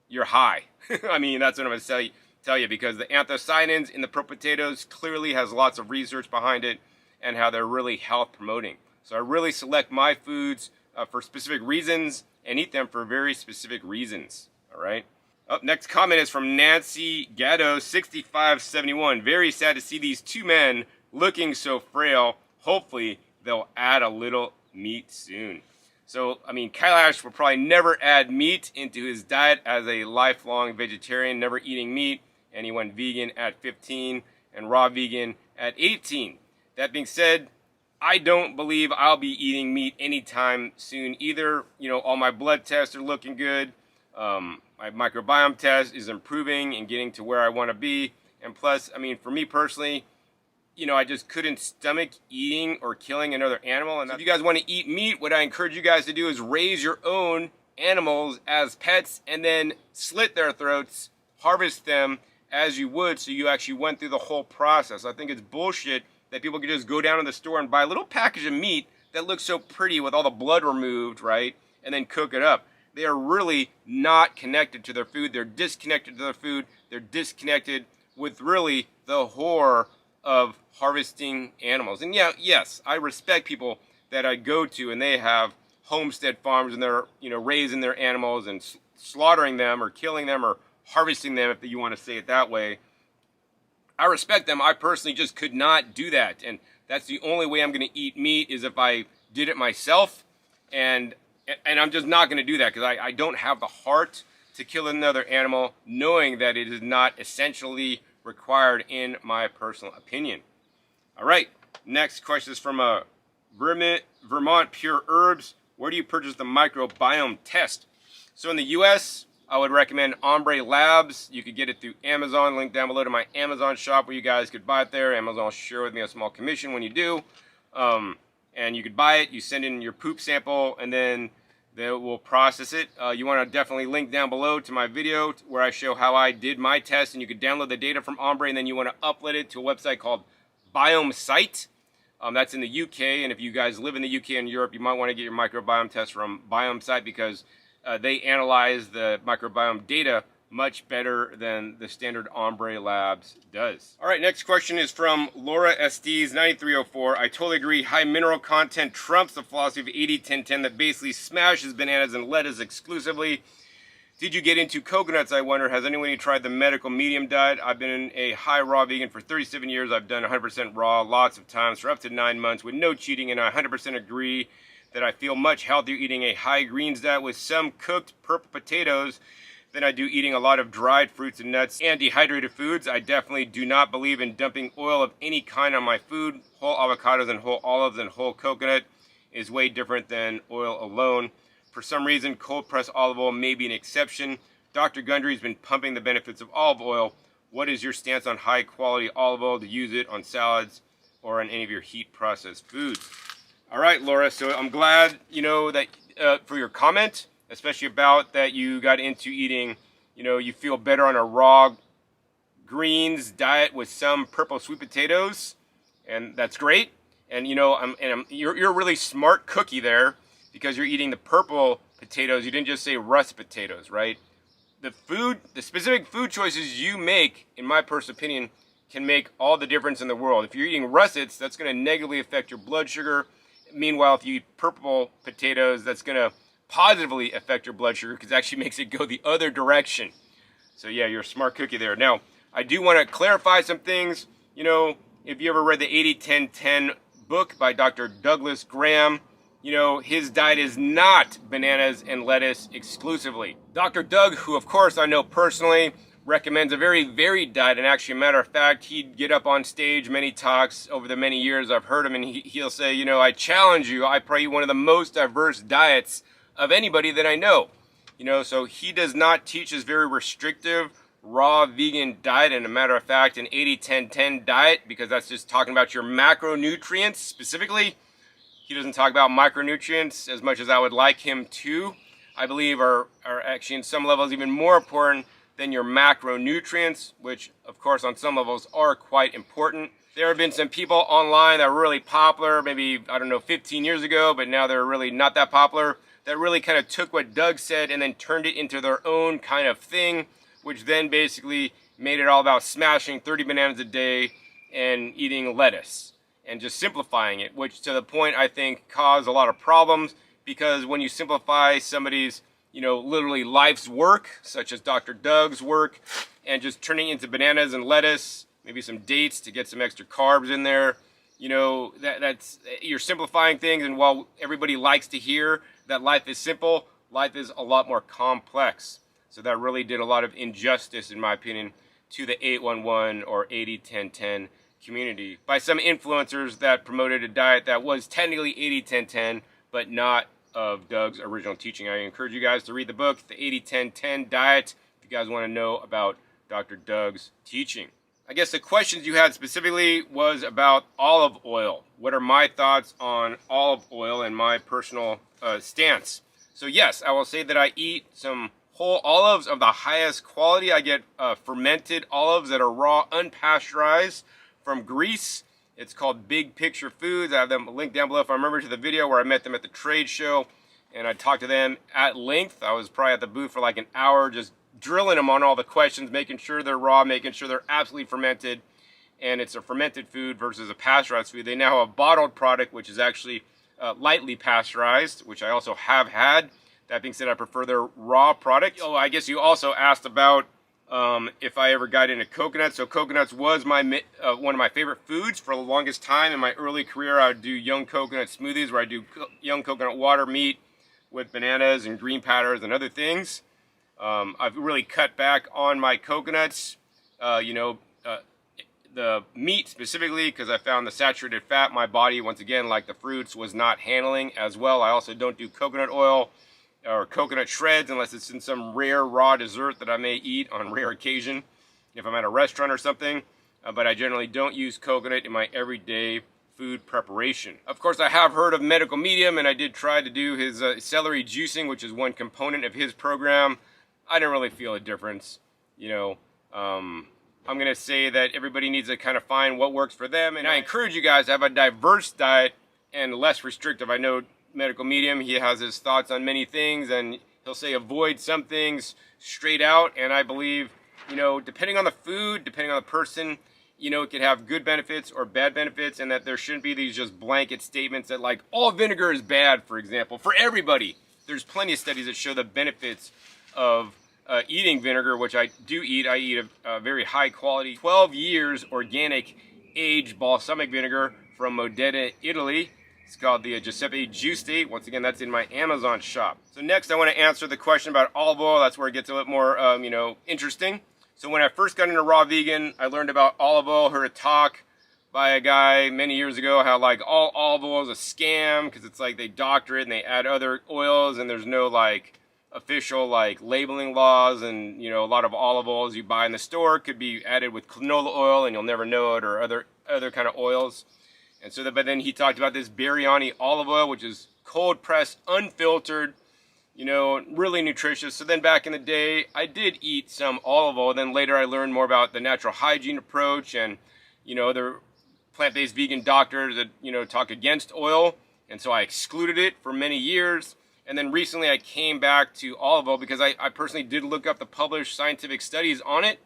you're high. That's what I'm going to tell you, because the anthocyanins in the purple potatoes clearly has lots of research behind it and how they're really health promoting. So I really select my foods for specific reasons and eat them for very specific reasons. All right. Up next comment is from Nancy Gatto 6571. Very sad to see these two men looking so frail. Hopefully they'll add a little meat soon. So, Kailash will probably never add meat into his diet as a lifelong vegetarian, never eating meat, and he went vegan at 15 and raw vegan at 18. That being said, I don't believe I'll be eating meat anytime soon either. All my blood tests are looking good. My microbiome test is improving and getting to where I want to be. And plus, for me personally, I just couldn't stomach eating or killing another animal. And so if you guys want to eat meat, what I encourage you guys to do is raise your own animals as pets and then slit their throats, harvest them as you would, so you actually went through the whole process. I think it's bullshit that people can just go down to the store and buy a little package of meat that looks so pretty with all the blood removed, right? And then cook it up. They are really not connected to their food. They're disconnected to their food. They're disconnected with really the horror of harvesting animals. And yeah, yes, I respect people that I go to and they have homestead farms and they're, raising their animals and slaughtering them or killing them or harvesting them, if you want to say it that way. I respect them. I personally just could not do that. And that's the only way I'm going to eat meat, is if I did it myself. And I'm just not going to do that, because I don't have the heart to kill another animal, knowing that it is not essentially required, in my personal opinion. All right, next question is from Vermont Pure Herbs. Where do you purchase the microbiome test? So in the US, I would recommend Ombre Labs. You could get it through Amazon. Link down below to my Amazon shop where you guys could buy it there. Amazon will share with me a small commission when you do. And you could buy it. You send in your poop sample, and then they will process it. You want to definitely link down below to my video where I show how I did my test, and you could download the data from Ombre, and then you want to upload it to a website called Biome Site. That's in the UK, and if you guys live in the UK and Europe, you might want to get your microbiome test from Biome Site, because they analyze the microbiome data much better than the standard Ombre Labs does. All right, next question is from Laura SDs 9304. I totally agree. High mineral content trumps the philosophy of 80-10-10 that basically smashes bananas and lettuce exclusively. Did you get into coconuts, I wonder? Has anyone tried the medical medium diet? I've been a high raw vegan for 37 years. I've done 100% raw lots of times for up to 9 months with no cheating, and I 100% agree that I feel much healthier eating a high greens diet with some cooked purple potatoes than I do eating a lot of dried fruits and nuts and dehydrated foods. I definitely do not believe in dumping oil of any kind on my food. Whole avocados and whole olives and whole coconut is way different than oil alone. For some reason, cold pressed olive oil may be an exception. Dr. Gundry has been pumping the benefits of olive oil. What is your stance on high quality olive oil to use it on salads or on any of your heat processed foods? All right, Laura, so I'm glad, that for your comment, especially about that you got into eating, you feel better on a raw greens diet with some purple sweet potatoes, and that's great. And you're a really smart cookie there, because you're eating the purple potatoes. You didn't just say russet potatoes, right? The specific food choices you make, in my personal opinion, can make all the difference in the world. If you're eating russets, that's going to negatively affect your blood sugar. Meanwhile, if you eat purple potatoes, that's going to positively affect your blood sugar, because it actually makes it go the other direction. So yeah, you're a smart cookie there. Now, I do want to clarify some things. If you ever read the 80-10-10 book by Dr. Douglas Graham, his diet is not bananas and lettuce exclusively. Dr. Doug, who of course I know personally, recommends a very varied diet. And actually, a matter of fact, he'd get up on stage, many talks over the many years I've heard him, and he'll say, I challenge you. I probably eat one of the most diverse diets of anybody that I know. So he does not teach this very restrictive, raw vegan diet. And a matter of fact, an 80-10-10 diet, because that's just talking about your macronutrients specifically. He doesn't talk about micronutrients as much as I would like him to. I believe are actually in some levels even more important than your macronutrients, which of course on some levels are quite important. There have been some people online that were really popular, maybe, 15 years ago, but now they're really not that popular, that really kind of took what Doug said and then turned it into their own kind of thing, which then basically made it all about smashing 30 bananas a day and eating lettuce and just simplifying it, which to the point I think caused a lot of problems, because when you simplify somebody's literally life's work, such as Dr. Doug's work, and just turning it into bananas and lettuce, maybe some dates to get some extra carbs in there, that's you're simplifying things. And while everybody likes to hear that life is simple, life is a lot more complex. So that really did a lot of injustice, in my opinion, to the 811 or 80-10-10 community by some influencers that promoted a diet that was technically 80-10-10, but not of Doug's original teaching. I encourage you guys to read the book, The 80-10-10 Diet, if you guys want to know about Dr. Doug's teaching. I guess the questions you had specifically was about olive oil. What are my thoughts on olive oil and my personal stance? So yes, I will say that I eat some whole olives of the highest quality. I get fermented olives that are raw, unpasteurized from Greece. It's called Big Picture Foods. I have them linked down below if I remember to the video where I met them at the trade show and I talked to them at length. I was probably at the booth for like an hour just drilling them on all the questions, making sure they're raw, making sure they're absolutely fermented, and it's a fermented food versus a pasteurized food. They now have a bottled product, which is actually lightly pasteurized, which I also have had. That being said, I prefer their raw product. Oh, I guess you also asked about if I ever got into coconuts. So coconuts was my one of my favorite foods for the longest time. In my early career, I would do young coconut smoothies where I do young coconut water meat with bananas and green powders and other things. I've really cut back on my coconuts, the meat specifically, because I found the saturated fat my body, once again, like the fruits, was not handling as well. I also don't do coconut oil or coconut shreds unless it's in some rare raw dessert that I may eat on rare occasion if I'm at a restaurant or something. But I generally don't use coconut in my everyday food preparation. Of course, I have heard of Medical Medium, and I did try to do his celery juicing, which is one component of his program. I didn't really feel a difference. I'm going to say that everybody needs to kind of find what works for them. And I encourage you guys to have a diverse diet and less restrictive. I know Medical Medium, he has his thoughts on many things, and he'll say avoid some things straight out. And I believe, depending on the food, depending on the person, it could have good benefits or bad benefits, and that there shouldn't be these just blanket statements that like all vinegar is bad, for example, for everybody. There's plenty of studies that show the benefits of eating vinegar, which I do eat. I eat a very high quality 12 years organic aged balsamic vinegar from Modena, Italy. It's called the Giuseppe Giusti. Once again, that's in my Amazon shop. So next I want to answer the question about olive oil. That's where it gets a little more interesting. So when I first got into raw vegan, I learned about olive oil, heard a talk by a guy many years ago how like all olive oil is a scam because it's like they doctor it and they add other oils and there's no like official like labeling laws, and a lot of olive oils you buy in the store could be added with canola oil and you'll never know it, or other kind of oils. And so but then he talked about this biryani olive oil, which is cold pressed, unfiltered, really nutritious. So then back in the day I did eat some olive oil. Then later I learned more about the natural hygiene approach and other plant-based vegan doctors that talk against oil, and so I excluded it for many years. And then recently I came back to olive oil because I personally did look up the published scientific studies on it.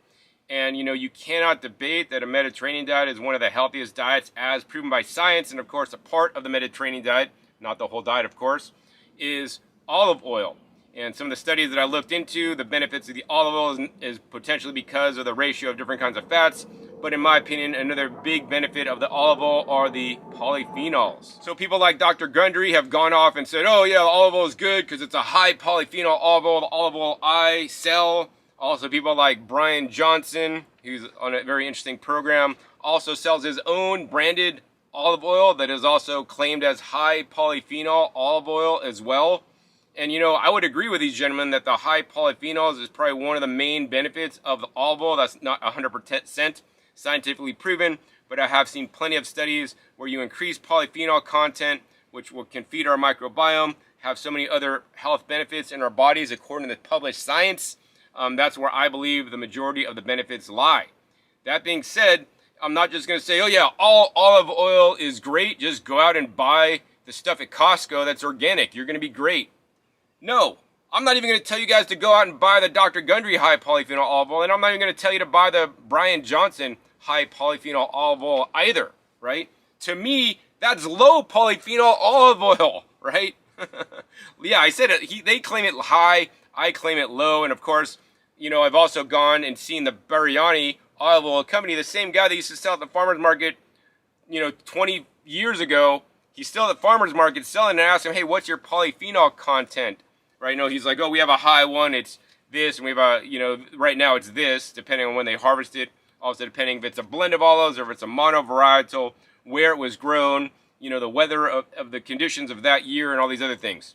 And you cannot debate that a Mediterranean diet is one of the healthiest diets as proven by science. And of course, a part of the Mediterranean diet, not the whole diet of course, is olive oil. And some of the studies that I looked into, the benefits of the olive oil is potentially because of the ratio of different kinds of fats. But in my opinion, another big benefit of the olive oil are the polyphenols. So people like Dr. Gundry have gone off and said, oh yeah, olive oil is good because it's a high polyphenol olive oil, the olive oil I sell. Also people like Brian Johnson, who's on a very interesting program, also sells his own branded olive oil that is also claimed as high polyphenol olive oil as well. And I would agree with these gentlemen that the high polyphenols is probably one of the main benefits of the olive oil. That's not 100% scientifically proven, but I have seen plenty of studies where you increase polyphenol content, which can feed our microbiome, have so many other health benefits in our bodies according to the published science. That's where I believe the majority of the benefits lie. That being said, I'm not just going to say, oh yeah, all olive oil is great. Just go out and buy the stuff at Costco that's organic. You're going to be great. No, I'm not even going to tell you guys to go out and buy the Dr. Gundry high polyphenol olive oil, and I'm not even going to tell you to buy the Brian Johnson high polyphenol olive oil either, right? To me, that's low polyphenol olive oil, right? Yeah, I said it. They claim it high, I claim it low, and of course, I've also gone and seen the biryani olive oil company, the same guy that used to sell at the farmer's market, 20 years ago. He's still at the farmer's market selling, and I asked him, hey, what's your polyphenol content? Right, he's like, oh, we have a high one, it's this, and we have a, right now it's this, depending on when they harvest it. Also depending if it's a blend of olives or if it's a monovarietal, where it was grown, the weather of the conditions of that year and all these other things.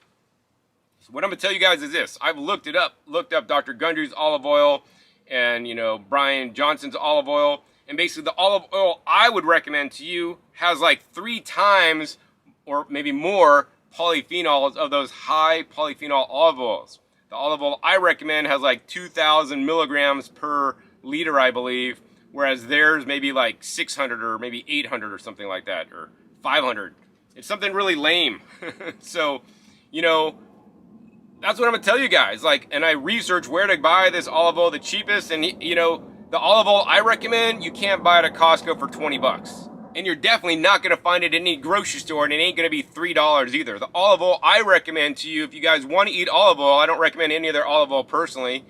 So what I'm going to tell you guys is this. I've looked up Dr. Gundry's olive oil and, Brian Johnson's olive oil. And basically the olive oil I would recommend to you has like 3 times or maybe more polyphenols of those high polyphenol olive oils. The olive oil I recommend has like 2,000 milligrams per liter, I believe, whereas theirs maybe like 600 or maybe 800 or something like that, or 500. It's something really lame. So, that's what I'm gonna tell you guys. Like, and I researched where to buy this olive oil the cheapest, and you know, the olive oil I recommend, you can't buy it at Costco for 20 bucks. And you're definitely not gonna find it in any grocery store, and it ain't gonna be $3 either. The olive oil I recommend to you, if you guys want to eat olive oil, I don't recommend any other olive oil personally,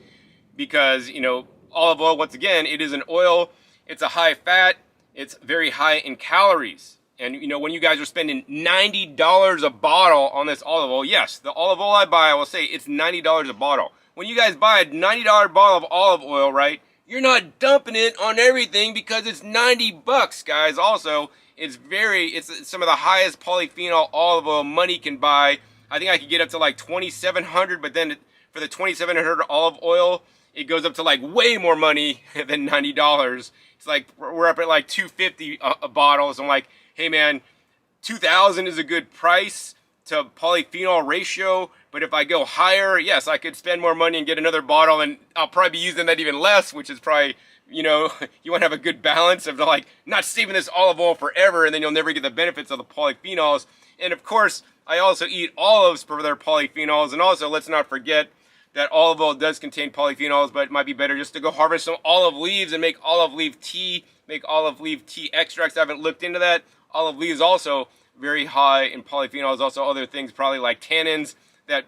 because, you know, olive oil, once again, it is an oil, it's a high fat, it's very high in calories. And, you know, when you guys are spending $90 a bottle on this olive oil, yes, the olive oil I buy, I will say it's $90 a bottle. When you guys buy a $90 bottle of olive oil, right, you're not dumping it on everything because it's 90 bucks, guys. Also, it's some of the highest polyphenol olive oil money can buy. I think I could get up to like 2,700, but then for the 2,700 olive oil, it goes up to like way more money than $90. It's like, we're up at like $250 a bottle. So I'm like, hey man, 2,000 is a good price to polyphenol ratio, but if I go higher, yes, I could spend more money and get another bottle, and I'll probably be using that even less, which is probably, you know, you want to have a good balance of like not saving this olive oil forever, and then you'll never get the benefits of the polyphenols. And of course, I also eat olives for their polyphenols, and also let's not forget that olive oil does contain polyphenols, but it might be better just to go harvest some olive leaves and make olive leaf tea, make olive leaf tea extracts. I haven't looked into that. Olive leaves also very high in polyphenols, also other things probably like tannins that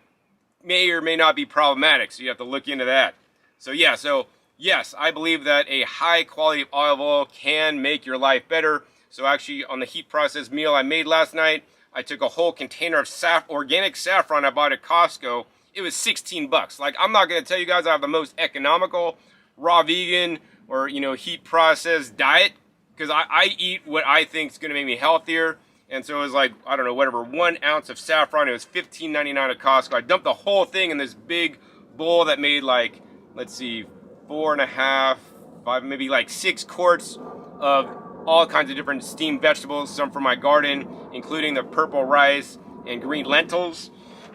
may or may not be problematic, so you have to look into that. So yes, I believe that a high quality of olive oil can make your life better. So actually, on the heat processed meal I made last night, I took a whole container of organic saffron I bought at Costco. It was 16 bucks. Like, I'm not going to tell you guys I have the most economical raw vegan or, you know, heat processed diet, because I eat what I think is going to make me healthier. And so it was like, I don't know, whatever, 1 ounce of saffron. It was $15.99 at Costco. I dumped the whole thing in this big bowl that made like, let's see, 4.5, 5, maybe like 6 quarts of all kinds of different steamed vegetables, some from my garden, including the purple rice and green lentils,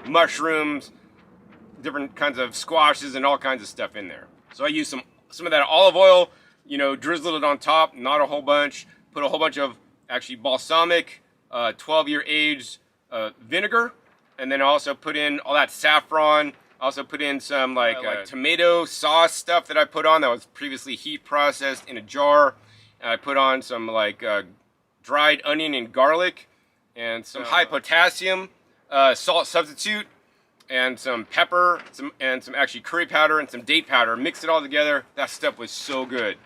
mushrooms, different kinds of squashes, and all kinds of stuff in there. So I used some of that olive oil, you know, drizzled it on top, not a whole bunch, put a whole bunch of actually balsamic 12-year aged vinegar, and then also put in all that saffron. Also put in some like tomato sauce stuff that I put on that was previously heat processed in a jar. And I put on some like dried onion and garlic, and some high potassium salt substitute, and some pepper, and some actually curry powder and some date powder. Mixed it all together. That stuff was so good.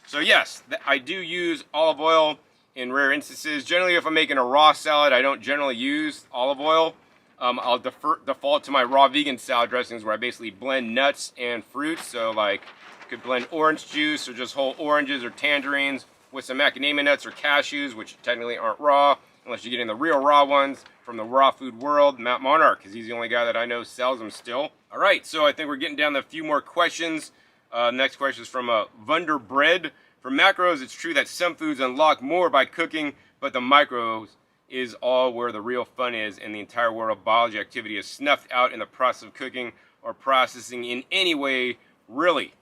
So yes, I do use olive oil in rare instances. Generally, if I'm making a raw salad, I don't generally use olive oil. I'll default to my raw vegan salad dressings, where I basically blend nuts and fruits. So like, you could blend orange juice or just whole oranges or tangerines with some macadamia nuts or cashews, which technically aren't raw, unless you're getting the real raw ones from the raw food world, Matt Monarch, because he's the only guy that I know sells them still. All right, so I think we're getting down to a few more questions. Next question is from Wunderbread. For macros, it's true that some foods unlock more by cooking, but the micros is all where the real fun is, and the entire world of biology activity is snuffed out in the process of cooking or processing in any way, really.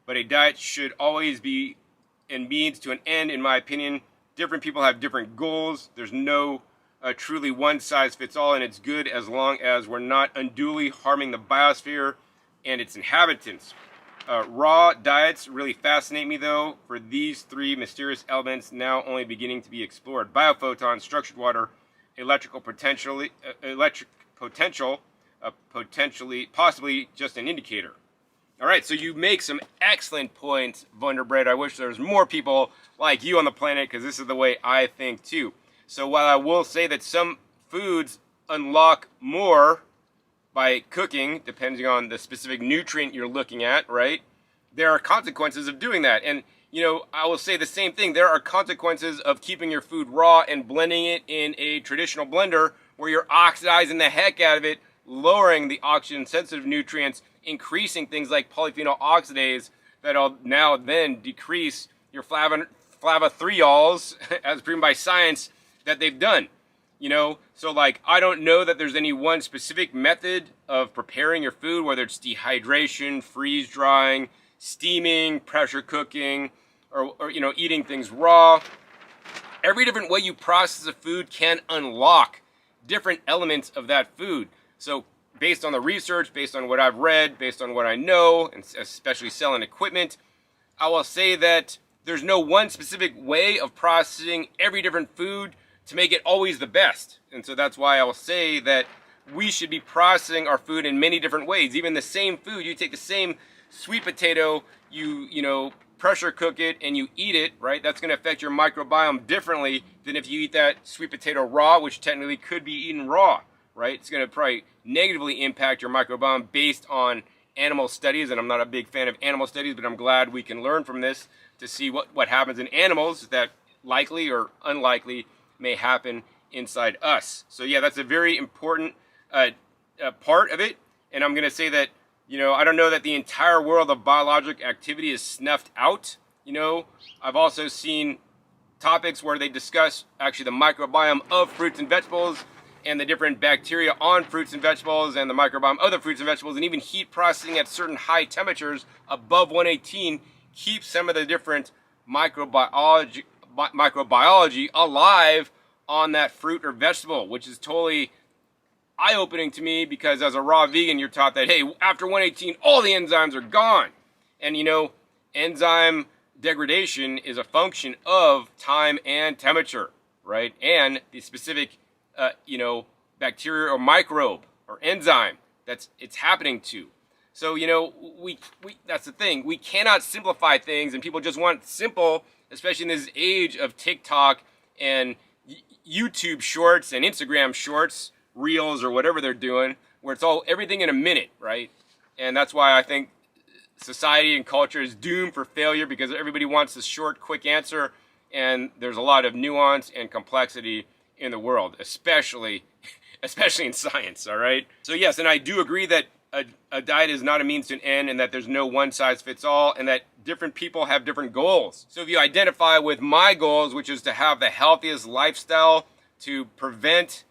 But a diet should always be and means to an end, in my opinion. Different people have different goals. There's no truly one size fits all, and it's good as long as we're not unduly harming the biosphere and its inhabitants. Raw diets really fascinate me, though, for these 3 mysterious elements now only beginning to be explored: biophotons, structured water, electric potential, possibly just an indicator. All right, so you make some excellent points, Wunderbread. I wish there was more people like you on the planet, because this is the way I think too. So while I will say that some foods unlock more by cooking, depending on the specific nutrient you're looking at, right? There are consequences of doing that. And, you know, I will say the same thing. There are consequences of keeping your food raw and blending it in a traditional blender, where you're oxidizing the heck out of it, lowering the oxygen-sensitive nutrients, increasing things like polyphenol oxidase that'll now then decrease your flavothiols, as proven by science, that they've done. You know, so like, I don't know that there's any one specific method of preparing your food, whether it's dehydration, freeze drying, steaming, pressure cooking, or you know, eating things raw. Every different way you process a food can unlock different elements of that food. So based on the research, based on what I've read, based on what I know, and especially selling equipment, I will say that there's no one specific way of processing every different food to make it always the best. And so that's why I will say that we should be processing our food in many different ways. Even the same food, you take the same sweet potato, you know, pressure cook it and you eat it, right? That's going to affect your microbiome differently than if you eat that sweet potato raw, which technically could be eaten raw, right? It's going to probably negatively impact your microbiome based on animal studies, and I'm not a big fan of animal studies, but I'm glad we can learn from this to see what happens in animals that likely or unlikely may happen inside us. So yeah, that's a very important part of it. And I'm going to say that, you know, I don't know that the entire world of biologic activity is snuffed out. You know, I've also seen topics where they discuss actually the microbiome of fruits and vegetables and the different bacteria on fruits and vegetables and the microbiome of the fruits and vegetables, and even heat processing at certain high temperatures above 118 keeps some of the different microbiology alive on that fruit or vegetable, which is totally eye-opening to me, because as a raw vegan, you're taught that, hey, after 118, all the enzymes are gone. And you know, enzyme degradation is a function of time and temperature, right? And the specific, you know, bacteria or microbe or enzyme it's happening to. So, you know, we that's the thing. We cannot simplify things, and people just want simple, especially in this age of TikTok and YouTube shorts and Instagram shorts, reels or whatever they're doing, where it's all everything in a minute, right? And that's why I think society and culture is doomed for failure, because everybody wants a short, quick answer, and there's a lot of nuance and complexity in the world, especially in science, all right? So yes, and I do agree that a diet is not a means to an end, and that there's no one size fits all, and that different people have different goals. So if you identify with my goals, which is to have the healthiest lifestyle, to prevent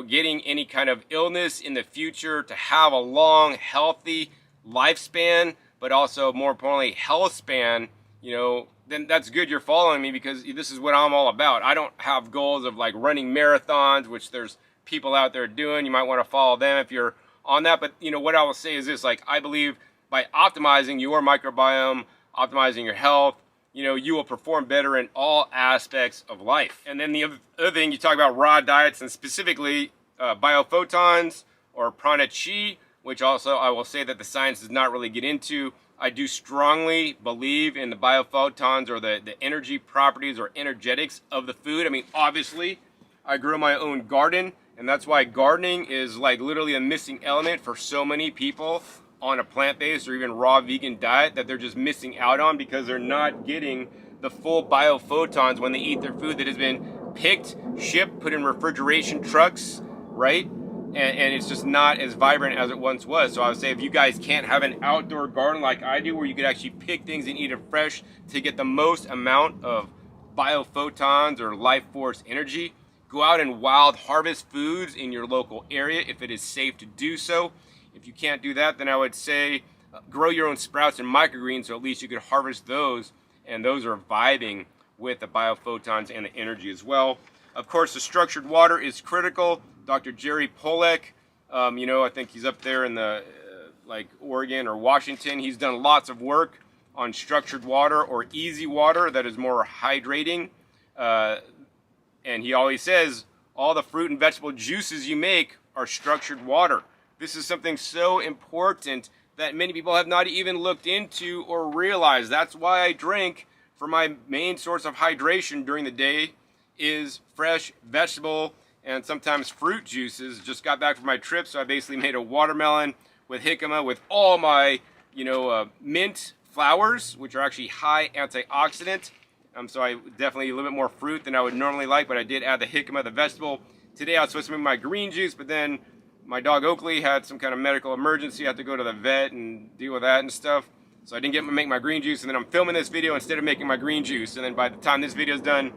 getting any kind of illness in the future, to have a long, healthy lifespan, but also more importantly, health span, you know, then that's good you're following me, because this is what I'm all about. I don't have goals of like running marathons, which there's people out there doing. You might want to follow them if you're on that. But you know, what I will say is this, like, I believe by optimizing your microbiome, optimizing your health, you know, you will perform better in all aspects of life. And then the other thing, you talk about raw diets, and specifically biophotons or prana chi, which also I will say that the science does not really get into. I do strongly believe in the biophotons, or the energy properties or energetics of the food. I mean, obviously, I grow my own garden, and that's why gardening is like literally a missing element for so many people on a plant-based or even raw vegan diet, that they're just missing out on, because they're not getting the full biophotons when they eat their food that has been picked, shipped, put in refrigeration trucks, right? And it's just not as vibrant as it once was. So I would say, if you guys can't have an outdoor garden like I do, where you could actually pick things and eat it fresh to get the most amount of biophotons or life force energy, go out and wild harvest foods in your local area if it is safe to do so. If you can't do that, then I would say grow your own sprouts and microgreens, so at least you could harvest those, and those are vibing with the biophotons and the energy as well. Of course, the structured water is critical. Dr. Jerry Polek, you know, I think he's up there in the like Oregon or Washington. He's done lots of work on structured water or easy water that is more hydrating. And he always says all the fruit and vegetable juices you make are structured water. This is something so important that many people have not even looked into or realized. That's why I drink, for my main source of hydration during the day is fresh vegetable and sometimes fruit juices. Just got back from my trip, so I basically made a watermelon with jicama with all my, mint flowers, which are actually high antioxidant. So I definitely a little bit more fruit than I would normally like, but I did add the jicama, the vegetable. Today I was supposed to make my green juice, but then my dog Oakley had some kind of medical emergency. I had to go to the vet and deal with that and stuff. So I didn't get to make my green juice, and then I'm filming this video instead of making my green juice. And then by the time this video is done,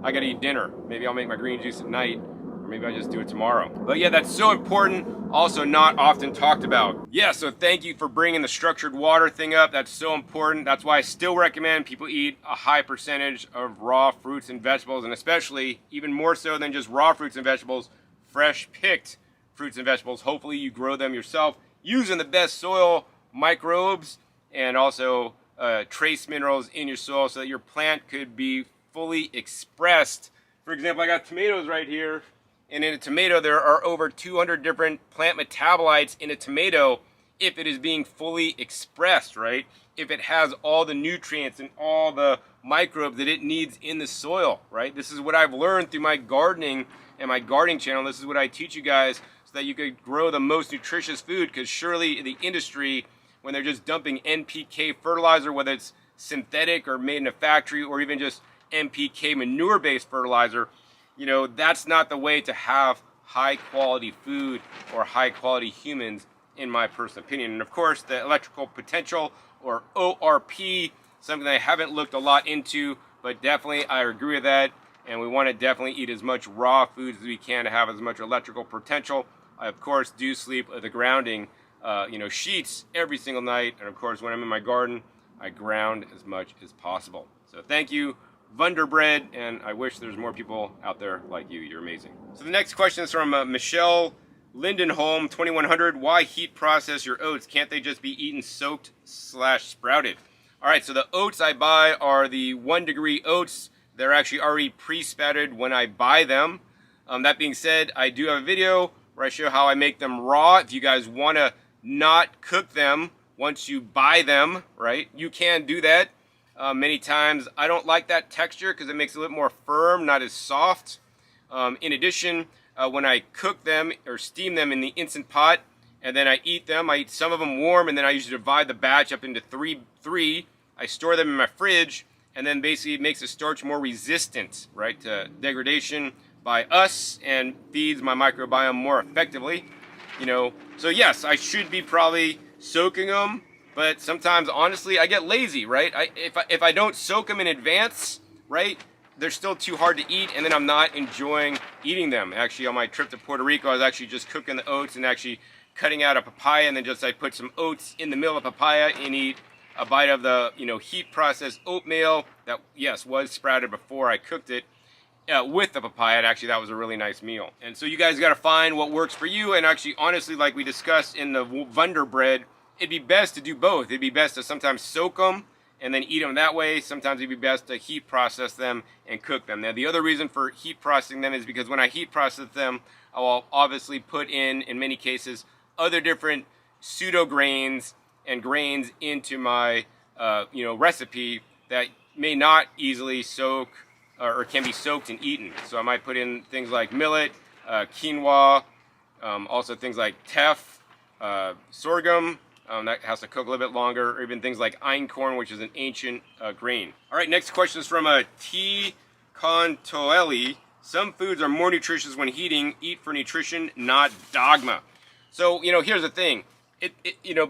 I gotta eat dinner. Maybe I'll make my green juice at night, or maybe I just do it tomorrow. But yeah, that's so important. Also not often talked about. Yeah, so thank you for bringing the structured water thing up. That's so important. That's why I still recommend people eat a high percentage of raw fruits and vegetables, and especially, even more so than just raw fruits and vegetables, fresh picked fruits and vegetables. Hopefully you grow them yourself using the best soil microbes and also trace minerals in your soil so that your plant could be fully expressed. For example, I got tomatoes right here, and in a tomato there are over 200 different plant metabolites in a tomato if it is being fully expressed, right? If it has all the nutrients and all the microbes that it needs in the soil, right? This is what I've learned through my gardening and my gardening channel. This is what I teach you guys so that you could grow the most nutritious food, because surely the industry, when they're just dumping NPK fertilizer, whether it's synthetic or made in a factory or even just NPK manure-based fertilizer, you know, that's not the way to have high quality food or high quality humans, in my personal opinion. And of course, the electrical potential, or ORP, something I haven't looked a lot into, but definitely I agree with that. And we want to definitely eat as much raw foods as we can to have as much electrical potential. I of course do sleep with the grounding sheets every single night, and of course when I'm in my garden I ground as much as possible. So thank you, Wunderbread, and I wish there's more people out there like you. You're amazing. So the next question is from Michelle Lindenholm 2100. Why heat process your oats? Can't they just be eaten soaked / sprouted? All right, so the oats I buy are the 1 degree oats. They're actually already pre-sprouted when I buy them. That being said, I do have a video where I show how I make them raw. If you guys want to not cook them once you buy them, right, you can do that. Many times I don't like that texture because it makes it a little more firm, not as soft. In addition, when I cook them or steam them in the Instant Pot and then I eat them, I eat some of them warm, and then I usually divide the batch up into three. I store them in my fridge, and then basically it makes the starch more resistant, right, to degradation by us, and feeds my microbiome more effectively. You know, so yes, I should be probably soaking them, but sometimes honestly I get lazy, right? If I don't soak them in advance, right, they're still too hard to eat, and then I'm not enjoying eating them. Actually, on my trip to Puerto Rico, I was actually just cooking the oats and actually cutting out a papaya, and then just I put some oats in the middle of papaya and eat a bite of the heat processed oatmeal that, yes, was sprouted before I cooked it with the papaya. And actually that was a really nice meal. And so you guys got to find what works for you. And actually, honestly, like we discussed in the Wunderbread, it'd be best to do both. It'd be best to sometimes soak them and then eat them that way. Sometimes it'd be best to heat process them and cook them. Now, the other reason for heat processing them is because when I heat process them, I will obviously put in many cases, other different pseudo grains and grains into my recipe that may not easily soak or can be soaked and eaten. So I might put in things like millet, quinoa, also things like teff, sorghum, that has to cook a little bit longer, or even things like einkorn, which is an ancient grain. All right, next question is from T. Contoelli. Some foods are more nutritious when heating. Eat for nutrition, not dogma. So, here's the thing.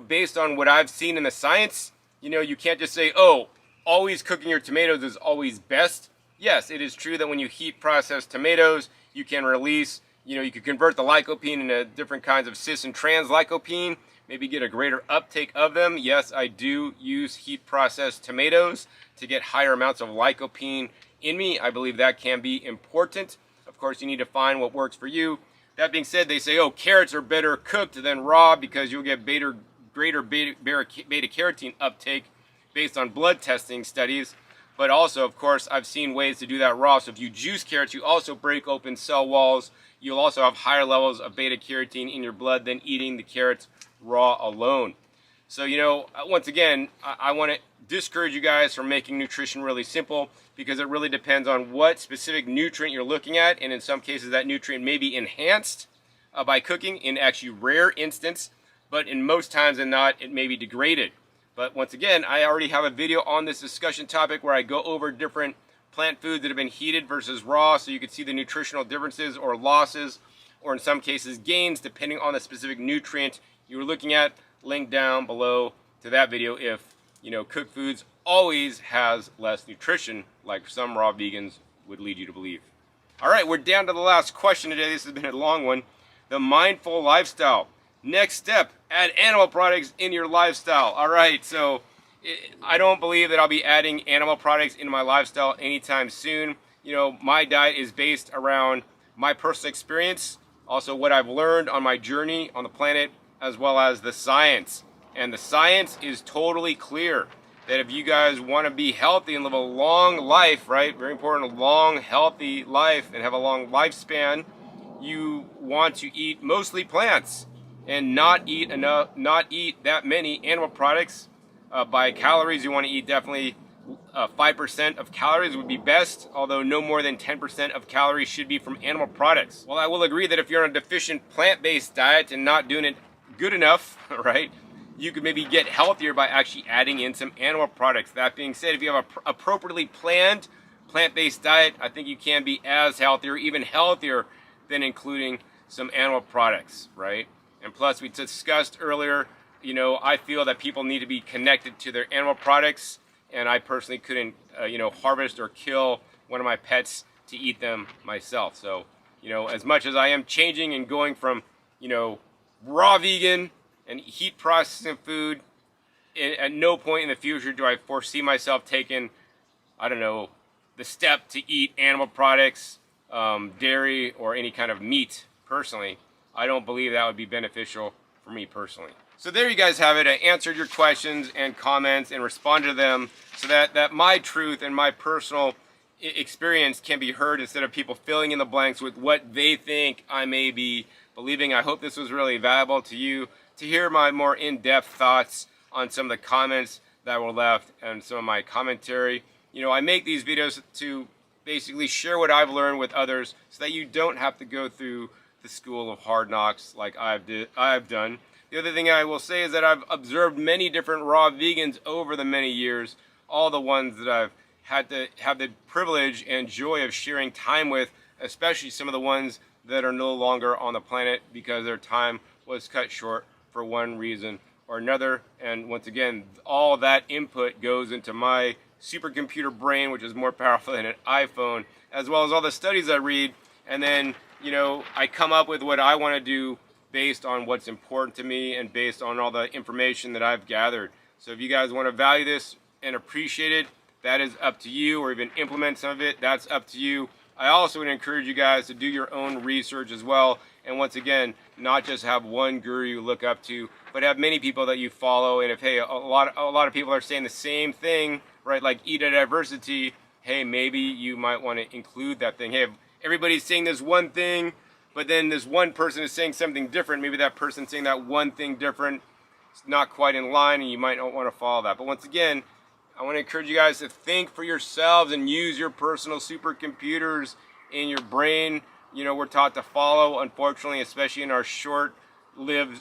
Based on what I've seen in the science, you can't just say, oh, always cooking your tomatoes is always best. Yes, it is true that when you heat process tomatoes, you can release, you can convert the lycopene into different kinds of cis and trans lycopene, maybe get a greater uptake of them. Yes, I do use heat processed tomatoes to get higher amounts of lycopene in me. I believe that can be important. Of course, you need to find what works for you. That being said, they say, oh, carrots are better cooked than raw because you'll get greater beta carotene uptake based on blood testing studies. But also, of course, I've seen ways to do that raw. So if you juice carrots, you also break open cell walls. You'll also have higher levels of beta carotene in your blood than eating the carrots raw alone. So, once again, I want to discourage you guys from making nutrition really simple, because it really depends on what specific nutrient you're looking at, and in some cases that nutrient may be enhanced by cooking, in actually rare instance, but in most times than not, it may be degraded. But once again, I already have a video on this discussion topic where I go over different plant foods that have been heated versus raw, so you can see the nutritional differences or losses, or in some cases gains, depending on the specific nutrient you're looking at. Link down below to that video if cooked foods always has less nutrition, like some raw vegans would lead you to believe. All right, we're down to the last question today. This has been a long one. The mindful lifestyle. Next step, add animal products in your lifestyle. All right, so I don't believe that I'll be adding animal products into my lifestyle anytime soon. My diet is based around my personal experience Also what I've learned on my journey on the planet, as well as the science. And the science is totally clear that if you guys want to be healthy and live a long life, right? Very important, a long, healthy life and have a long lifespan, you want to eat mostly plants and not eat that many animal products. By calories, you want to eat definitely 5% of calories would be best, although no more than 10% of calories should be from animal products. Well, I will agree that if you're on a deficient plant-based diet and not doing it good enough, right, you could maybe get healthier by actually adding in some animal products. That being said, if you have a appropriately planned plant-based diet, I think you can be as healthy or even healthier than including some animal products, right? And plus, we discussed earlier, you know, I feel that people need to be connected to their animal products, and I personally couldn't, harvest or kill one of my pets to eat them myself. So, you know, as much as I am changing and going from, raw vegan and heat processing food, at no point in the future do I foresee myself taking, the step to eat animal products, dairy, or any kind of meat. Personally, I don't believe that would be beneficial for me personally. So there you guys have it. I answered your questions and comments and responded to them so that my truth and my personal experience can be heard instead of people filling in the blanks with what they think I may be believing. I hope this was really valuable to you to hear my more in-depth thoughts on some of the comments that were left and some of my commentary. I make these videos to basically share what I've learned with others so that you don't have to go through the school of hard knocks like I've done. The other thing I will say is that I've observed many different raw vegans over the many years, all the ones that I've had to have the privilege and joy of sharing time with, especially some of the ones that are no longer on the planet because their time was cut short for one reason or another. And once again, all that input goes into my supercomputer brain, which is more powerful than an iPhone, as well as all the studies I read. And then, I come up with what I want to do based on what's important to me and based on all the information that I've gathered. So if you guys want to value this and appreciate it, that is up to you, or even implement some of it, that's up to you. I also would encourage you guys to do your own research as well. And once again, not just have one guru you look up to, but have many people that you follow. And if, hey, a lot of people are saying the same thing, right? Like eat a diversity. Hey, maybe you might want to include that thing. Hey, if everybody's saying this one thing, but then this one person is saying something different, maybe that person saying that one thing different is not quite in line, and you might not want to follow that. But once again, I want to encourage you guys to think for yourselves and use your personal supercomputers in your brain. We're taught to follow, unfortunately, especially in our short-lived,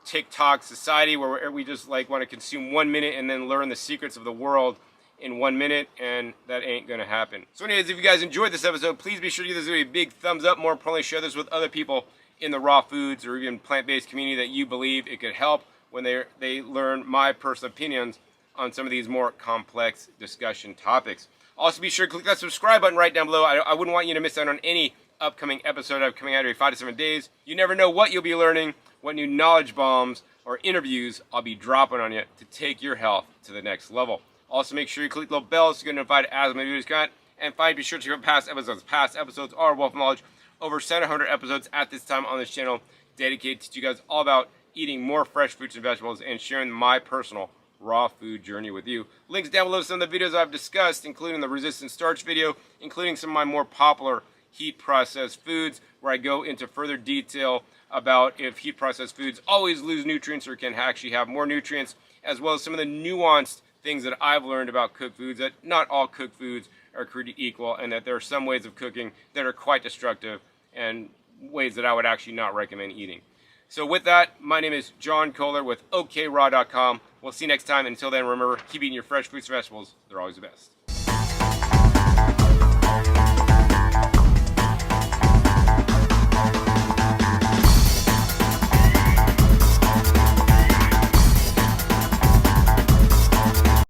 TikTok society where we just want to consume 1 minute and then learn the secrets of the world in 1 minute, and that ain't gonna happen. So anyways, if you guys enjoyed this episode, please be sure to give this video a big thumbs up. More importantly, share this with other people in the raw foods or even plant-based community that you believe it could help when they learn my personal opinions on some of these more complex discussion topics. Also, be sure to click that subscribe button right down below. I wouldn't want you to miss out on any upcoming episode I'm coming out every 5 to 7 days. You never know what you'll be learning, what new knowledge bombs or interviews I'll be dropping on you to take your health to the next level. Also, make sure you click the little bell so you get notified as my videos come out. And finally, be sure to check out past episodes. Past episodes are wealth of knowledge. Over 700 episodes at this time on this channel dedicated to teach you guys all about eating more fresh fruits and vegetables and sharing my personal raw food journey with you. Links down below to some of the videos I've discussed, including the resistant starch video, including some of my more popular heat processed foods, where I go into further detail about if heat processed foods always lose nutrients or can actually have more nutrients, as well as some of the nuanced things that I've learned about cooked foods, that not all cooked foods are created equal, and that there are some ways of cooking that are quite destructive and ways that I would actually not recommend eating. So with that, my name is John Kohler with okraw.com. We'll see you next time. Until then, remember, keep eating your fresh fruits and vegetables. They're always the best.